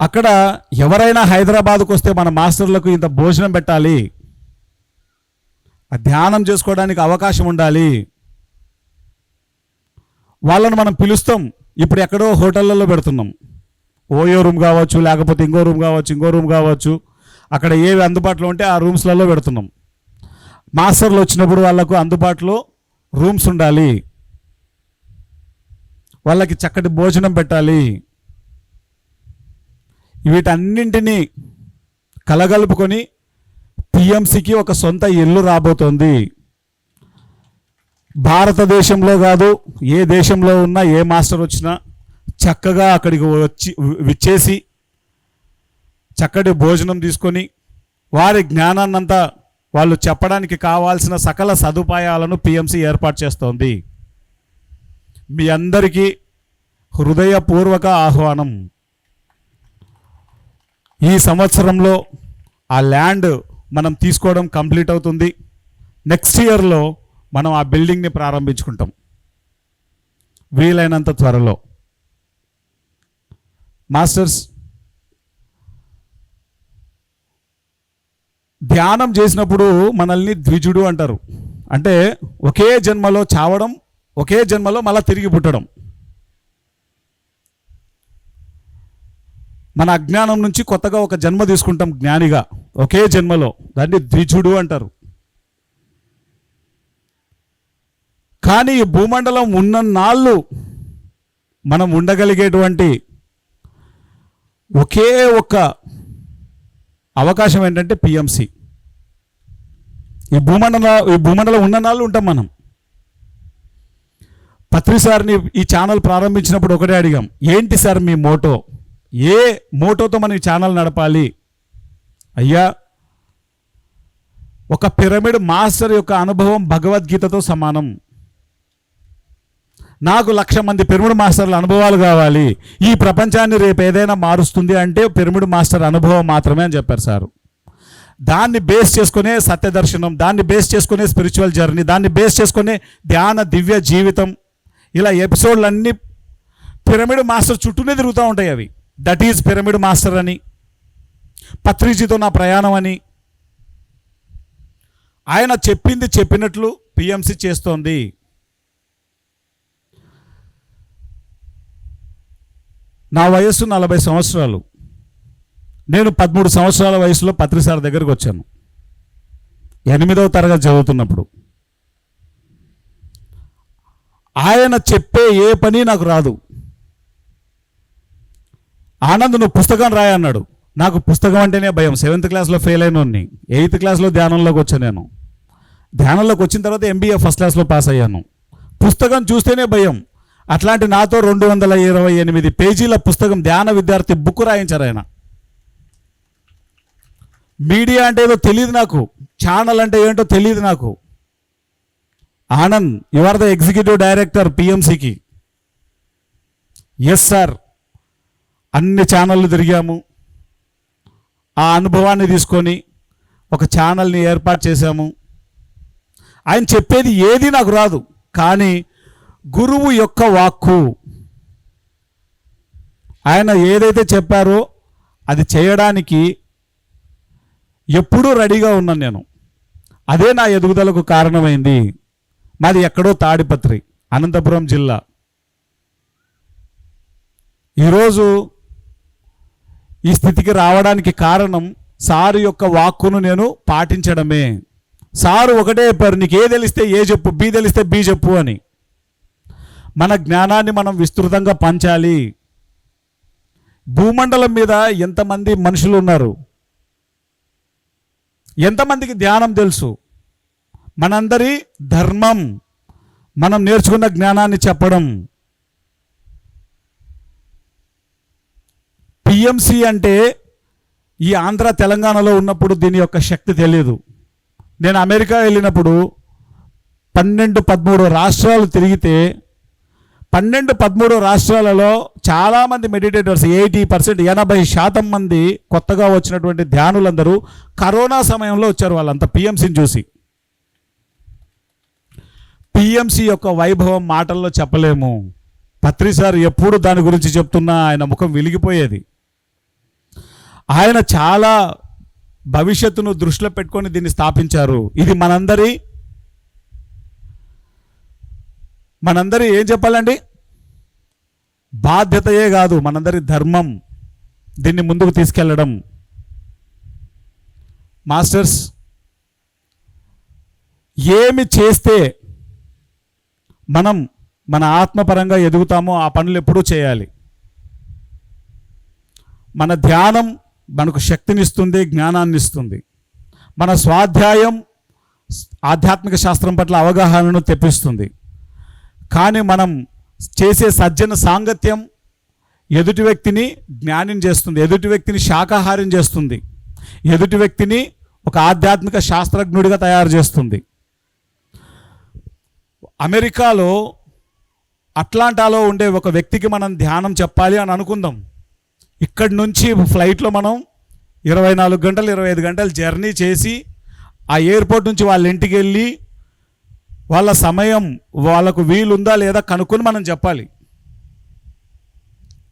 అక్కడ ఎవరైనా హైదరాబాద్కు వస్తే మన మాస్టర్లకు ఇంత భోజనం పెట్టాలి, ధ్యానం చేసుకోవడానికి అవకాశం ఉండాలి. వాళ్ళను మనం పిలుస్తాం. ఇప్పుడు ఎక్కడో హోటళ్ళల్లో పెడుతున్నాం. ఓయో రూమ్ కావచ్చు, లేకపోతే ఇంకో రూమ్ కావచ్చు, అక్కడ ఏవి అందుబాటులో ఉంటే ఆ రూమ్స్లలో పెడుతున్నాం. మాస్టర్లు వచ్చినప్పుడు వాళ్ళకు అందుబాటులో రూమ్స్ ఉండాలి, వాళ్ళకి చక్కటి భోజనం పెట్టాలి. వీటన్నింటినీ కలగలుపుకొని పిఎంసికి ఒక సొంత ఇల్లు రాబోతోంది. భారతదేశంలో కాదు, ఏ దేశంలో ఉన్నా ఏ మాస్టర్ వచ్చినా చక్కగా అక్కడికి విచ్చేసి చక్కటి భోజనం తీసుకొని వారి జ్ఞానాన్నంతా వాళ్ళు చెప్పడానికి కావాల్సిన సకల సదుపాయాలను పిఎంసి ఏర్పాటు చేస్తోంది. మీ అందరికీ హృదయపూర్వక ఆహ్వానం. ఈ సంవత్సరంలో ఆ ల్యాండ్ మనం తీసుకోవడం కంప్లీట్ అవుతుంది. నెక్స్ట్ ఇయర్లో మనం ఆ బిల్డింగ్ని ప్రారంభించుకుంటాం వీలైనంత త్వరలో. మాస్టర్స్, ధ్యానం చేసినప్పుడు మనల్ని ద్విజుడు అంటారు. అంటే ఒకే జన్మలో చావడం, ఒకే జన్మలో మళ్ళీ తిరిగి పుట్టడం. మన అజ్ఞానం నుంచి కొత్తగా ఒక జన్మ తీసుకుంటాం జ్ఞానిగా, ఒకే జన్మలో. దాన్ని ద్విజుడు అంటారు. కానీ ఈ భూమండలం ఉన్నన్నాళ్ళు మనం ఉండగలిగేటువంటి ఒకే ఒక్క అవకాశం ఏంటంటే పిఎంసి. ఈ భూమండలం ఉన్ననాళ్ళు ఉంటాం మనం. పత్రి సార్ని ఈ ఛానల్ ప్రారంభించినప్పుడు ఒకటే అడిగాం, ఏంటి సార్ మీ మోటో, ఏ మోటోతో మనం ఈ ఛానల్ నడపాలి? అయ్యా, ఒక పిరమిడ్ మాస్టర్ యొక్క అనుభవం భగవద్గీతతో సమానం. నాకు 1,00,000 మంది పిరమిడ్ మాస్టర్ల అనుభవాలు కావాలి. ఈ ప్రపంచాన్ని రేపు ఏదైనా మారుస్తుంది అంటే పిరమిడ్ మాస్టర్ అనుభవం మాత్రమే అని చెప్పారు సారు. దాన్ని బేస్ చేసుకునే సత్యదర్శనం, దాన్ని బేస్ చేసుకునే స్పిరిచువల్ జర్నీ, దాన్ని బేస్ చేసుకునే ధ్యాన దివ్య జీవితం, ఇలా ఎపిసోడ్లు అన్నీ పిరమిడ్ మాస్టర్ చుట్టూనే తిరుగుతూ ఉంటాయి. అవి దట్ ఈజ్ పిరమిడ్ మాస్టర్ అని, పత్రిజీతో నా ప్రయాణం అని. ఆయన చెప్పింది చెప్పినట్లు పిఎంసి చేస్తోంది. నా వయస్సు 40 సంవత్సరాలు. నేను 13 సంవత్సరాల వయసులో పత్రి సార్ దగ్గరకు వచ్చాను, 8వ తరగతి చదువుతున్నప్పుడు. ఆయన చెప్పే ఏ పని నాకు రాదు. ఆనంద్, నువ్వు పుస్తకం రాయన్నాడు. నాకు పుస్తకం అంటేనే భయం. 7th క్లాస్లో ఫెయిల్ అయినోడిని. 8th క్లాస్లో ధ్యానంలోకి వచ్చాను. నేను ధ్యానంలోకి వచ్చిన తర్వాత MBA ఫస్ట్ క్లాస్లో పాస్ అయ్యాను. పుస్తకం చూస్తేనే భయం. అట్లాంటి నాతో 228 పేజీల పుస్తకం, ధ్యాన విద్యార్థి బుక్ రాయించారు ఆయన. మీడియా అంటే ఏదో తెలియదు నాకు, ఛానల్ అంటే ఏంటో తెలియదు నాకు. Anand, you are the executive director పిఎంసికి. Yes sir. అన్ని ఛానళ్ళు తిరిగాము. ఆ అనుభవాన్ని తీసుకొని ఒక ఛానల్ని ఏర్పాటు చేశాము. ఆయన చెప్పేది ఏది నాకు రాదు, కానీ గురువు యొక్క వాక్కు, ఆయన ఏదైతే చెప్పారో అది చేయడానికి ఎప్పుడూ రెడీగా ఉన్నాను నేను. అదే నా ఎదుగుదలకు కారణమైంది. మాది ఎక్కడో తాడిపత్రి, అనంతపురం జిల్లా. ఈరోజు ఈ స్థితికి రావడానికి కారణం సారు యొక్క వాక్కును నేను పాటించడమే. సారు ఒకటే చెప్పారు, నీకు ఏ తెలిస్తే ఏ చెప్పు, బి తెలిస్తే బి చెప్పు అని. మన జ్ఞానాన్ని మనం విస్తృతంగా పంచాలి. భూమండలం మీద ఎంతమంది మనుషులు ఉన్నారు, ఎంతమందికి ధ్యానం తెలుసు? మనందరి ధర్మం మనం నేర్చుకున్న జ్ఞానాన్ని చెప్పడం. పిఎంసి అంటే ఈ ఆంధ్ర తెలంగాణలో ఉన్నప్పుడు దీని యొక్క శక్తి తెలియదు. నేను అమెరికా వెళ్ళినప్పుడు 12-13 రాష్ట్రాలు తిరిగితే 12-13 రాష్ట్రాలలో చాలామంది మెడిటేటర్స్, 80%, 80% మంది కొత్తగా వచ్చినటువంటి ధ్యానులందరూ కరోనా సమయంలో వచ్చారు. వాళ్ళంతా పిఎంసిని చూసి. పిఎంసి యొక్క వైభవం మాటల్లో చెప్పలేము. పత్రి సార్ ఎప్పుడు దాని గురించి చెప్తున్నా ఆయన ముఖం వెలిగిపోయేది. ఆయన చాలా భవిష్యత్తును దృష్టిలో పెట్టుకొని దీన్ని స్థాపించారు. ఇది మనందరి ఏం చెప్పాలండి, బాధ్యతయే కాదు, మనందరి ధర్మం. దీన్ని ముందుకు తీసుకెళ్ళడం. మాస్టర్స్, ఏమి చేస్తే మనం మన ఆత్మపరంగా ఎదుగుతామో ఆ పనులు ఎప్పుడూ చేయాలి. మన ధ్యానం మనకు శక్తినిస్తుంది, జ్ఞానాన్ని ఇస్తుంది. మన స్వాధ్యాయం ఆధ్యాత్మిక శాస్త్రం పట్ల అవగాహనను తెప్పిస్తుంది. కానీ మనం చేసే సజ్జన సాంగత్యం ఎదుటి వ్యక్తిని జ్ఞానం చేస్తుంది, ఎదుటి వ్యక్తిని శాకాహారం చేస్తుంది, ఎదుటి వ్యక్తిని ఒక ఆధ్యాత్మిక శాస్త్రజ్ఞుడిగా తయారు చేస్తుంది. అమెరికాలో అట్లాంటాలో ఉండే ఒక వ్యక్తికి మనం ధ్యానం చెప్పాలి అని అనుకుందాం. ఇక్కడి నుంచి ఫ్లైట్లో మనం 24 గంటలు 25 గంటలు జర్నీ చేసి ఆ ఎయిర్పోర్ట్ నుంచి వాళ్ళ ఇంటికి వెళ్ళి వాళ్ళ సమయం వాళ్ళకు వీలుందా లేదా కనుక్కొని మనం చెప్పాలి.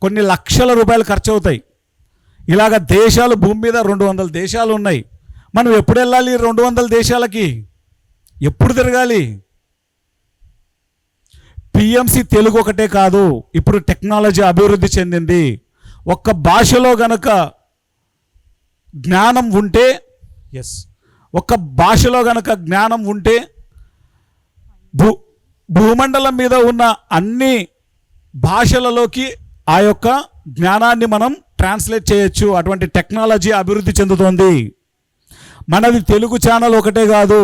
కొన్ని లక్షల రూపాయలు ఖర్చు అవుతాయి. ఇలాగ దేశాలు భూమి మీద 200 దేశాలు ఉన్నాయి. మనం ఎప్పుడు వెళ్ళాలి 200 దేశాలకి? ఎప్పుడు తిరగాలి? పిఎంసి తెలుగు ఒకటే కాదు, ఇప్పుడు టెక్నాలజీ అభివృద్ధి చెందింది. ఒక్క భాషలో గనక జ్ఞానం ఉంటే, ఒక్క భాషలో గనక జ్ఞానం ఉంటే భూమండలం మీద ఉన్న అన్ని భాషలలోకి ఆ యొక్క జ్ఞానాన్ని మనం ట్రాన్స్లేట్ చేయొచ్చు. అటువంటి టెక్నాలజీ అభివృద్ధి చెందుతోంది. మనది తెలుగు ఛానల్ ఒకటే కాదు,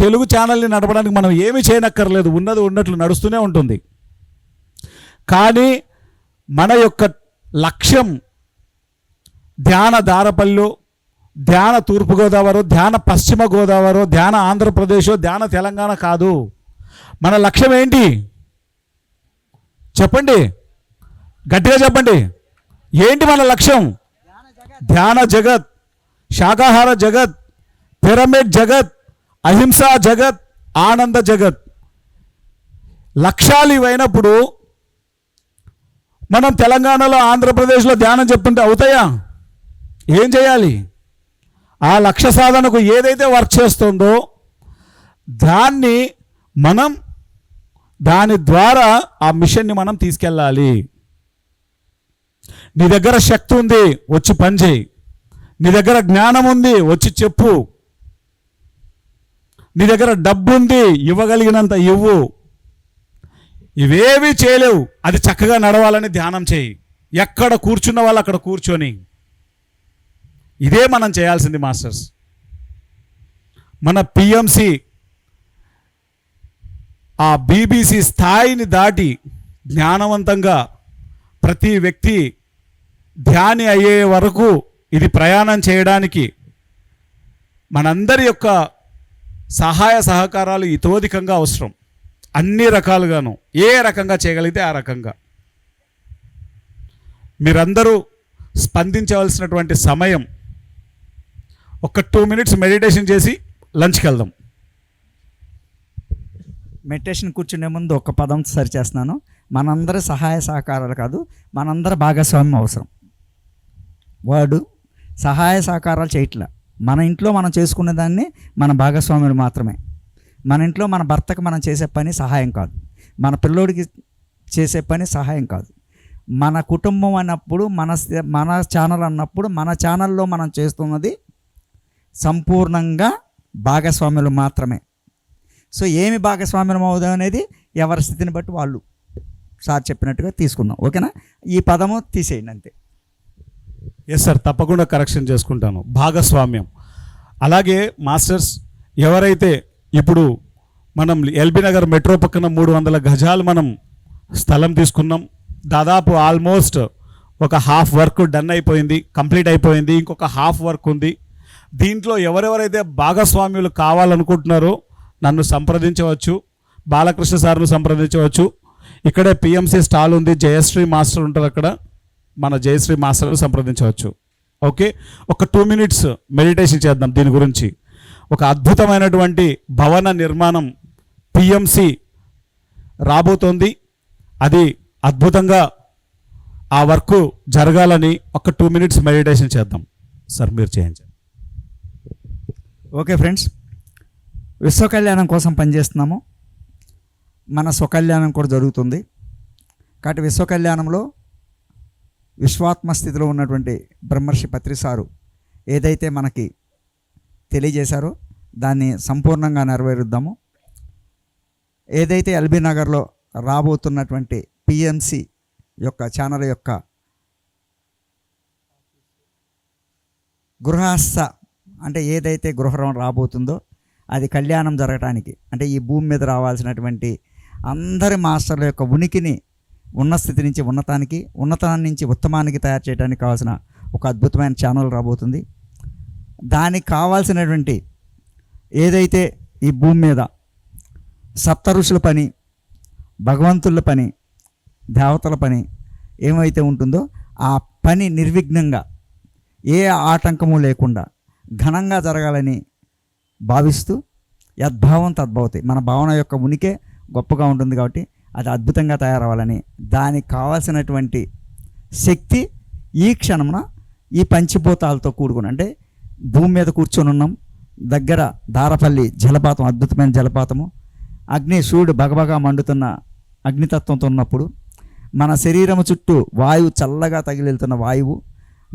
తెలుగు ఛానల్ని నడపడానికి మనం ఏమీ చేయనక్కర్లేదు, ఉన్నది ఉన్నట్లు నడుస్తూనే ఉంటుంది. కానీ మన యొక్క లక్ష్యం ధ్యాన దారపల్లి, ధ్యాన తూర్పుగోదావరి, ధ్యాన పశ్చిమ గోదావరి, ధ్యాన ఆంధ్రప్రదేశ్, ధ్యాన తెలంగాణ కాదు. మన లక్ష్యం ఏంటి చెప్పండి, గట్టిగా చెప్పండి. ఏంటి మన లక్ష్యం? ధ్యాన జగత్, శాకాహార జగత్, పిరమిడ్ జగత్, అహింసా జగత్, ఆనంద జగత్. లక్ష్యాలు ఇవైనప్పుడు మనం తెలంగాణలో ఆంధ్రప్రదేశ్లో ధ్యానం చెప్తుంటే అవుతాయా? ఏం చేయాలి? ఆ లక్ష్య సాధనకు ఏదైతే వర్క్ చేస్తుందో దాని ద్వారా ఆ మిషన్ని మనం తీసుకెళ్ళాలి. నీ దగ్గర శక్తి ఉంది, వచ్చి పని చేయి. నీ దగ్గర జ్ఞానం ఉంది, వచ్చి చెప్పు. నీ దగ్గర డబ్బు ఉంది, ఇవ్వగలిగినంత ఇవ్వు. ఇవేవి చేయలేవు, అది చక్కగా నడవాలని ధ్యానం చేయి. ఎక్కడ కూర్చున్న వాళ్ళు అక్కడ కూర్చొని. ఇదే మనం చేయాల్సింది మాస్టర్స్. మన పిఎంసి ఆ బీబీసీ స్థాయిని దాటి జ్ఞానవంతంగా ప్రతి వ్యక్తి ధ్యాని అయ్యే వరకు ఇది ప్రయాణం చేయడానికి మనందరి యొక్క సహాయ సహకారాలు ఇతోధికంగా అవసరం. అన్ని రకాలుగాను ఏ రకంగా చేయగలిగితే ఆ రకంగా. మీరందరూ స్పందించవలసినటువంటి సమయం. ఒక 2 minutes మెడిటేషన్ చేసి లంచ్కి వెళ్దాం. మెడిటేషన్ కూర్చునే ముందు ఒక పదం సరి చేస్తున్నాను. మనందరి సహాయ సహకారాలు కాదు, మనందరి భాగస్వామ్యం అవసరం. వాడు సహాయ సహకారాలు చేయట్లా. మన ఇంట్లో మనం చేసుకునే దాన్ని మన భాగస్వాములు మాత్రమే. మన ఇంట్లో మన భర్తకు మనం చేసే పని సహాయం కాదు, మన పిల్లోడికి చేసే పని సహాయం కాదు. మన కుటుంబం అన్నప్పుడు, మన ఛానల్ అన్నప్పుడు, మన ఛానల్లో మనం చేస్తున్నది సంపూర్ణంగా భాగస్వాములు మాత్రమే. సో ఏమి భాగస్వామ్యం అవుదాం అనేది ఎవరి స్థితిని బట్టి వాళ్ళు సార్ చెప్పినట్టుగా తీసుకుందాం. ఓకేనా? ఈ పదము తీసేయండి అంతే. ఎస్ సార్, తప్పకుండా కరెక్షన్ చేసుకుంటాను. భాగస్వామ్యం. అలాగే మాస్టర్స్, ఎవరైతే ఇప్పుడు మనం ఎల్బీ నగర్ మెట్రో పక్కన 300 గజాలు మనం స్థలం తీసుకున్నాం. దాదాపు ఆల్మోస్ట్ ఒక హాఫ్ వర్క్ డన్ అయిపోయింది, కంప్లీట్ అయిపోయింది. ఇంకొక హాఫ్ వర్క్ ఉంది. దీంట్లో ఎవరెవరైతే భాగస్వామ్యులు కావాలనుకుంటున్నారో నన్ను సంప్రదించవచ్చు, బాలకృష్ణ సార్ను సంప్రదించవచ్చు. ఇక్కడే పిఎంసి స్టాల్ ఉంది, జయశ్రీ మాస్టర్ ఉంటారు అక్కడ. మన జయశ్రీ మాస్టర్ను సంప్రదించవచ్చు. ఓకే, ఒక 2 minutes మెడిటేషన్ చేద్దాం దీని గురించి. ఒక అద్భుతమైనటువంటి భవన నిర్మాణం పిఎంసి రాబోతోంది. అది అద్భుతంగా ఆ వర్క్ జరగాలని ఒక 2 minutes మెడిటేషన్ చేద్దాం. సార్ మీరు చేయండి. ఓకే ఫ్రెండ్స్, విశ్వ కళ్యాణం కోసం పనిచేస్తున్నాము. మన స్వకళ్యాణం కూడా జరుగుతుంది. కాబట్టి విశ్వ కళ్యాణంలో విశ్వాత్మ స్థితిలో ఉన్నటువంటి బ్రహ్మర్షి పత్రి సారు ఏదైతే మనకి తెలియజేశారో దాన్ని సంపూర్ణంగా నెరవేరుద్దాము. ఏదైతే ఎల్బీ నగర్లో రాబోతున్నటువంటి పిఎంసి యొక్క ఛానల్ యొక్క గృహస్థ అంటే ఏదైతే గృహం రాబోతుందో అది కళ్యాణం జరగటానికి, అంటే ఈ భూమి మీద రావాల్సినటువంటి అందరి మాస్టర్ల యొక్క ఉనికిని ఉన్న స్థితి నుంచి ఉన్నతానికి, ఉన్నతాన్ని నుంచి ఉత్తమానికి తయారు చేయడానికి కావాల్సిన ఒక అద్భుతమైన ఛానల్ రాబోతుంది. దానికి కావాల్సినటువంటి ఏదైతే ఈ భూమి మీద సప్త ఋషుల పని, భగవంతుల పని, దేవతల పని ఏమైతే ఉంటుందో ఆ పని నిర్విఘ్నంగా ఏ ఆటంకము లేకుండా ఘనంగా జరగాలని భావిస్తూ యద్భావం తద్భవతి, మన భావన యొక్క ఉనికే గొప్పగా ఉంటుంది కాబట్టి అది అద్భుతంగా తయారవ్వాలని, దానికి కావాల్సినటువంటి శక్తి ఈ క్షణమున ఈ పంచభూతాలతో కూడుకుని, అంటే భూమి మీద కూర్చొని ఉన్నాం, దగ్గర దారపల్లి జలపాతం, అద్భుతమైన జలపాతము, అగ్ని సూర్యుడు బగబగా మండుతున్న అగ్నితత్వంతో ఉన్నప్పుడు మన శరీరము చుట్టూ వాయువు చల్లగా తగిలితున్న వాయువు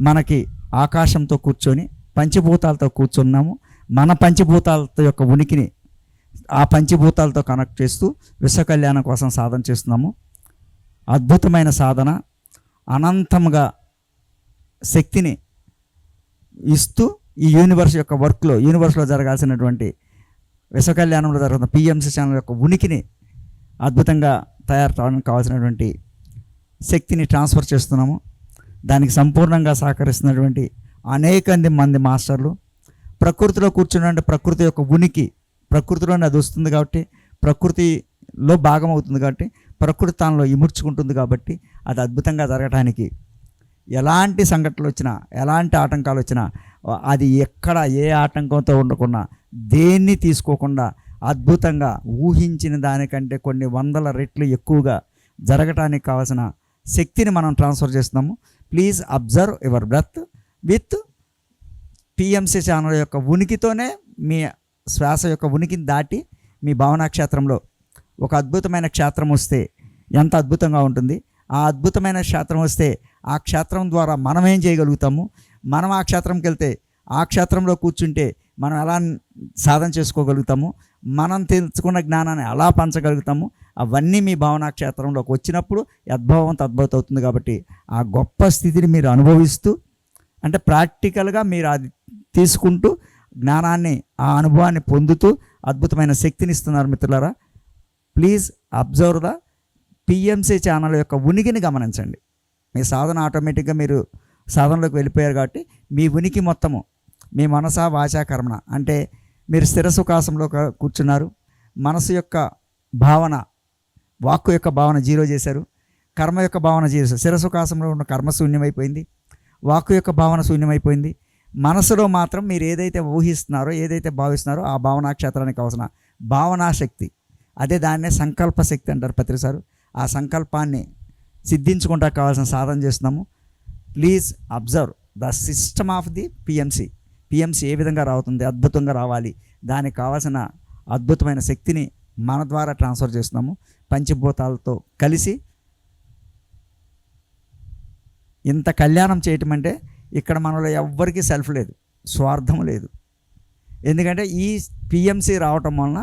మనకి ఆకాశంతో కూర్చొని పంచభూతాలతో కూర్చున్నాము. మన పంచభూతాలతో యొక్క ఉనికిని ఆ పంచభూతాలతో కనెక్ట్ చేస్తూ విశ్వ కళ్యాణం కోసం సాధన చేస్తున్నాము. అద్భుతమైన సాధన, అనంతంగా శక్తిని ఇస్తూ ఈ యూనివర్స్ యొక్క వర్క్లో, యూనివర్స్లో జరగాల్సినటువంటి విశ్వ కళ్యాణంలో జరుగుతున్న పిఎంసి ఛానల్ యొక్క ఉనికిని అద్భుతంగా తయారు కావడానికి కావాల్సినటువంటి శక్తిని ట్రాన్స్ఫర్ చేస్తున్నాము. దానికి సంపూర్ణంగా సహకరిస్తున్నటువంటి అనేక మంది మాస్టర్లు, ప్రకృతిలో కూర్చున్నటువంటి ప్రకృతి యొక్క ఉనికి, ప్రకృతిలోనే అది వస్తుంది కాబట్టి, ప్రకృతిలో భాగం అవుతుంది కాబట్టి, ప్రకృతి తనలో ఇముడ్చుకుంటుంది కాబట్టి అది అద్భుతంగా జరగటానికి ఎలాంటి సంఘటనలు వచ్చినా, ఎలాంటి ఆటంకాలు వచ్చినా అది ఎక్కడ ఏ ఆటంకంతో ఉండకుండా, దేన్ని తీసుకోకుండా అద్భుతంగా ఊహించిన దానికంటే కొన్ని వందల రెట్లు ఎక్కువగా జరగటానికి కావాల్సిన శక్తిని మనం ట్రాన్స్ఫర్ చేస్తున్నాము. Please observe your breath with PMC channel యొక్క ఉనికితోనే మీ శ్వాస యొక్క ఉనికిని దాటి మీ భావనా క్షేత్రంలో ఒక అద్భుతమైన క్షేత్రం వస్తే ఎంత అద్భుతంగా ఉంటుంది. ఆ అద్భుతమైన క్షేత్రం వస్తే ఆ క్షేత్రం ద్వారా మనం ఏం చేయగలుగుతాము, మనం ఆ క్షేత్రంకి వెళ్తే ఆ క్షేత్రంలో కూర్చుంటే మనం ఎలా సాధన చేసుకోగలుగుతాము, మనం తెలుసుకున్న జ్ఞానాన్ని ఎలా పంచగలుగుతాము, అవన్నీ మీ భావనా క్షేత్రంలోకి వచ్చినప్పుడు యద్భావం తద్భవత అవుతుంది. కాబట్టి ఆ గొప్ప స్థితిని మీరు అనుభవిస్తూ, అంటే ప్రాక్టికల్గా మీరు అది తీసుకుంటూ జ్ఞానాన్ని, ఆ అనుభవాన్ని పొందుతూ అద్భుతమైన శక్తిని ఇస్తున్నారు మిత్రులారా. Please observe the PMC channel యొక్క ఉనికిని గమనించండి. మీ సాధన ఆటోమేటిక్గా మీరు సాధనలోకి వెళ్ళిపోయారు కాబట్టి మీ ఉనికి మొత్తము మీ మనస వాచా కర్మణ, అంటే మీరు స్థిర సుఖాసంలో కూర్చున్నారు, మనసు యొక్క భావన, వాక్కు యొక్క భావన జీరో చేశారు, కర్మ యొక్క భావన జీరో చేశారు. స్థిర సుఖాసంలో ఉన్న కర్మ శూన్యమైపోయింది, వాక్కు యొక్క భావన శూన్యమైపోయింది. మనసులో మాత్రం మీరు ఏదైతే ఊహిస్తున్నారో, ఏదైతే భావిస్తున్నారో ఆ భావనా క్షేత్రానికి అవసరం భావనా శక్తి, అదే దాన్నే సంకల్ప శక్తి అంటారు పత్రిసారు. ఆ సంకల్పాన్ని సిద్ధించుకుంటా కావాల్సిన సాధన చేస్తున్నాము. Please observe the system of the PMC ఏ విధంగా రావుతుంది, అద్భుతంగా రావాలి. దానికి కావాల్సిన అద్భుతమైన శక్తిని మన ద్వారా ట్రాన్స్ఫర్ చేస్తున్నాము. పంచభూతాలతో కలిసి ఇంత కళ్యాణం చేయటం అంటే ఇక్కడ మనలో ఎవ్వరికీ సెల్ఫ్ లేదు, స్వార్థం లేదు. ఎందుకంటే ఈ పిఎంసి రావటం వలన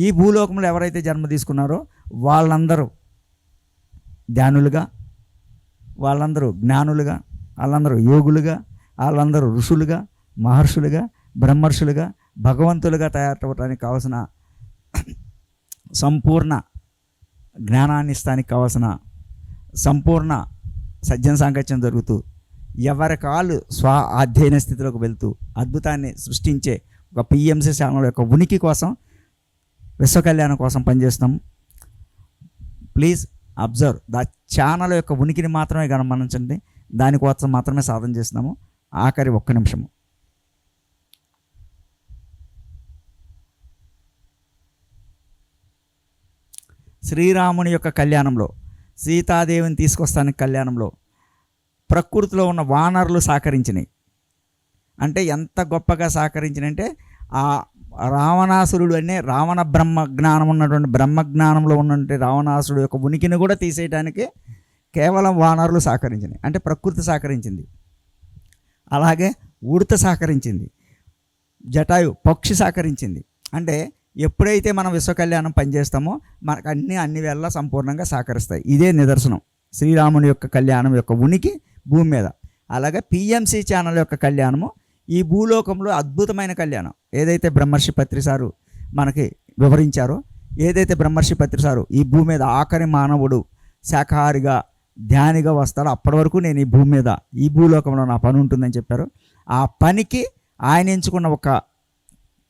ఈ భూలోకంలో ఎవరైతే జన్మ తీసుకున్నారో వాళ్ళందరూ ధ్యానులుగా, వాళ్ళందరూ జ్ఞానులుగా, వాళ్ళందరూ యోగులుగా, వాళ్ళందరూ ఋషులుగా, మహర్షులుగా, బ్రహ్మర్షులుగా, భగవంతులుగా తయారవడానికి కావాల్సిన సంపూర్ణ జ్ఞానాన్ని ఇస్తానికి కావాల్సిన సంపూర్ణ సజ్జన సాంగత్యం జరుగుతూ ఎవరి కాళ్ళు స్వ అధ్యయన స్థితిలోకి వెళ్తూ అద్భుతాన్ని సృష్టించే ఒక పిఎంసి ఛానల్ యొక్క ఉనికి కోసం, విశ్వ కళ్యాణం కోసం పనిచేస్తాం. ప్లీజ్ అబ్జర్వ్ ద ఛానల్ యొక్క ఉనికిని మాత్రమే గమనించండి. దానికోసం మాత్రమే సాధన చేస్తున్నాము. ఆఖరి 1 నిమిషము. శ్రీరాముని యొక్క కళ్యాణంలో, సీతాదేవిని తీసుకొస్తానికి కళ్యాణంలో ప్రకృతిలో ఉన్న వానరులు సహకరించినాయి. అంటే ఎంత గొప్పగా సహకరించినంటే ఆ రావణాసురుడు అనే రావణ బ్రహ్మ జ్ఞానం ఉన్నటువంటి బ్రహ్మజ్ఞానంలో ఉన్నటువంటి రావణాసురుడు యొక్క ఉనికిని కూడా తీసేయడానికి కేవలం వానరులు సహకరించినాయి, అంటే ప్రకృతి సహకరించింది. అలాగే ఉడత సహకరించింది, జటాయు పక్షి సహకరించింది. అంటే ఎప్పుడైతే మనం విశ్వ కళ్యాణం పనిచేస్తామో మనకు అన్ని వేళ సంపూర్ణంగా సహకరిస్తాయి. ఇదే నిదర్శనం శ్రీరాముని యొక్క కళ్యాణం యొక్క ఉనికి భూమి మీద. అలాగే పిఎంసి ఛానల్ యొక్క కళ్యాణము ఈ భూలోకంలో అద్భుతమైన కళ్యాణం. ఏదైతే బ్రహ్మర్షి పత్రి సారు మనకి వివరించారో, ఏదైతే బ్రహ్మర్షి పత్రి సారు ఈ భూమి మీద ఆఖరి మానవుడు శాఖాహారిగా ధ్యానిగా వస్తాడో అప్పటి వరకు నేను ఈ భూమి మీద ఈ భూలోకంలో నా పని ఉంటుందని చెప్పారు. ఆ పనికి ఆయన ఎంచుకున్న ఒక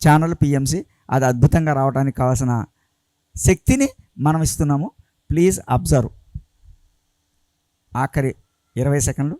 ఛానల్ పిఎంసి, అది అద్భుతంగా రావడానికి కావాల్సిన శక్తిని మనం ఇస్తున్నాము. Please observe. ఆఖరి 20 సెకండ్లు.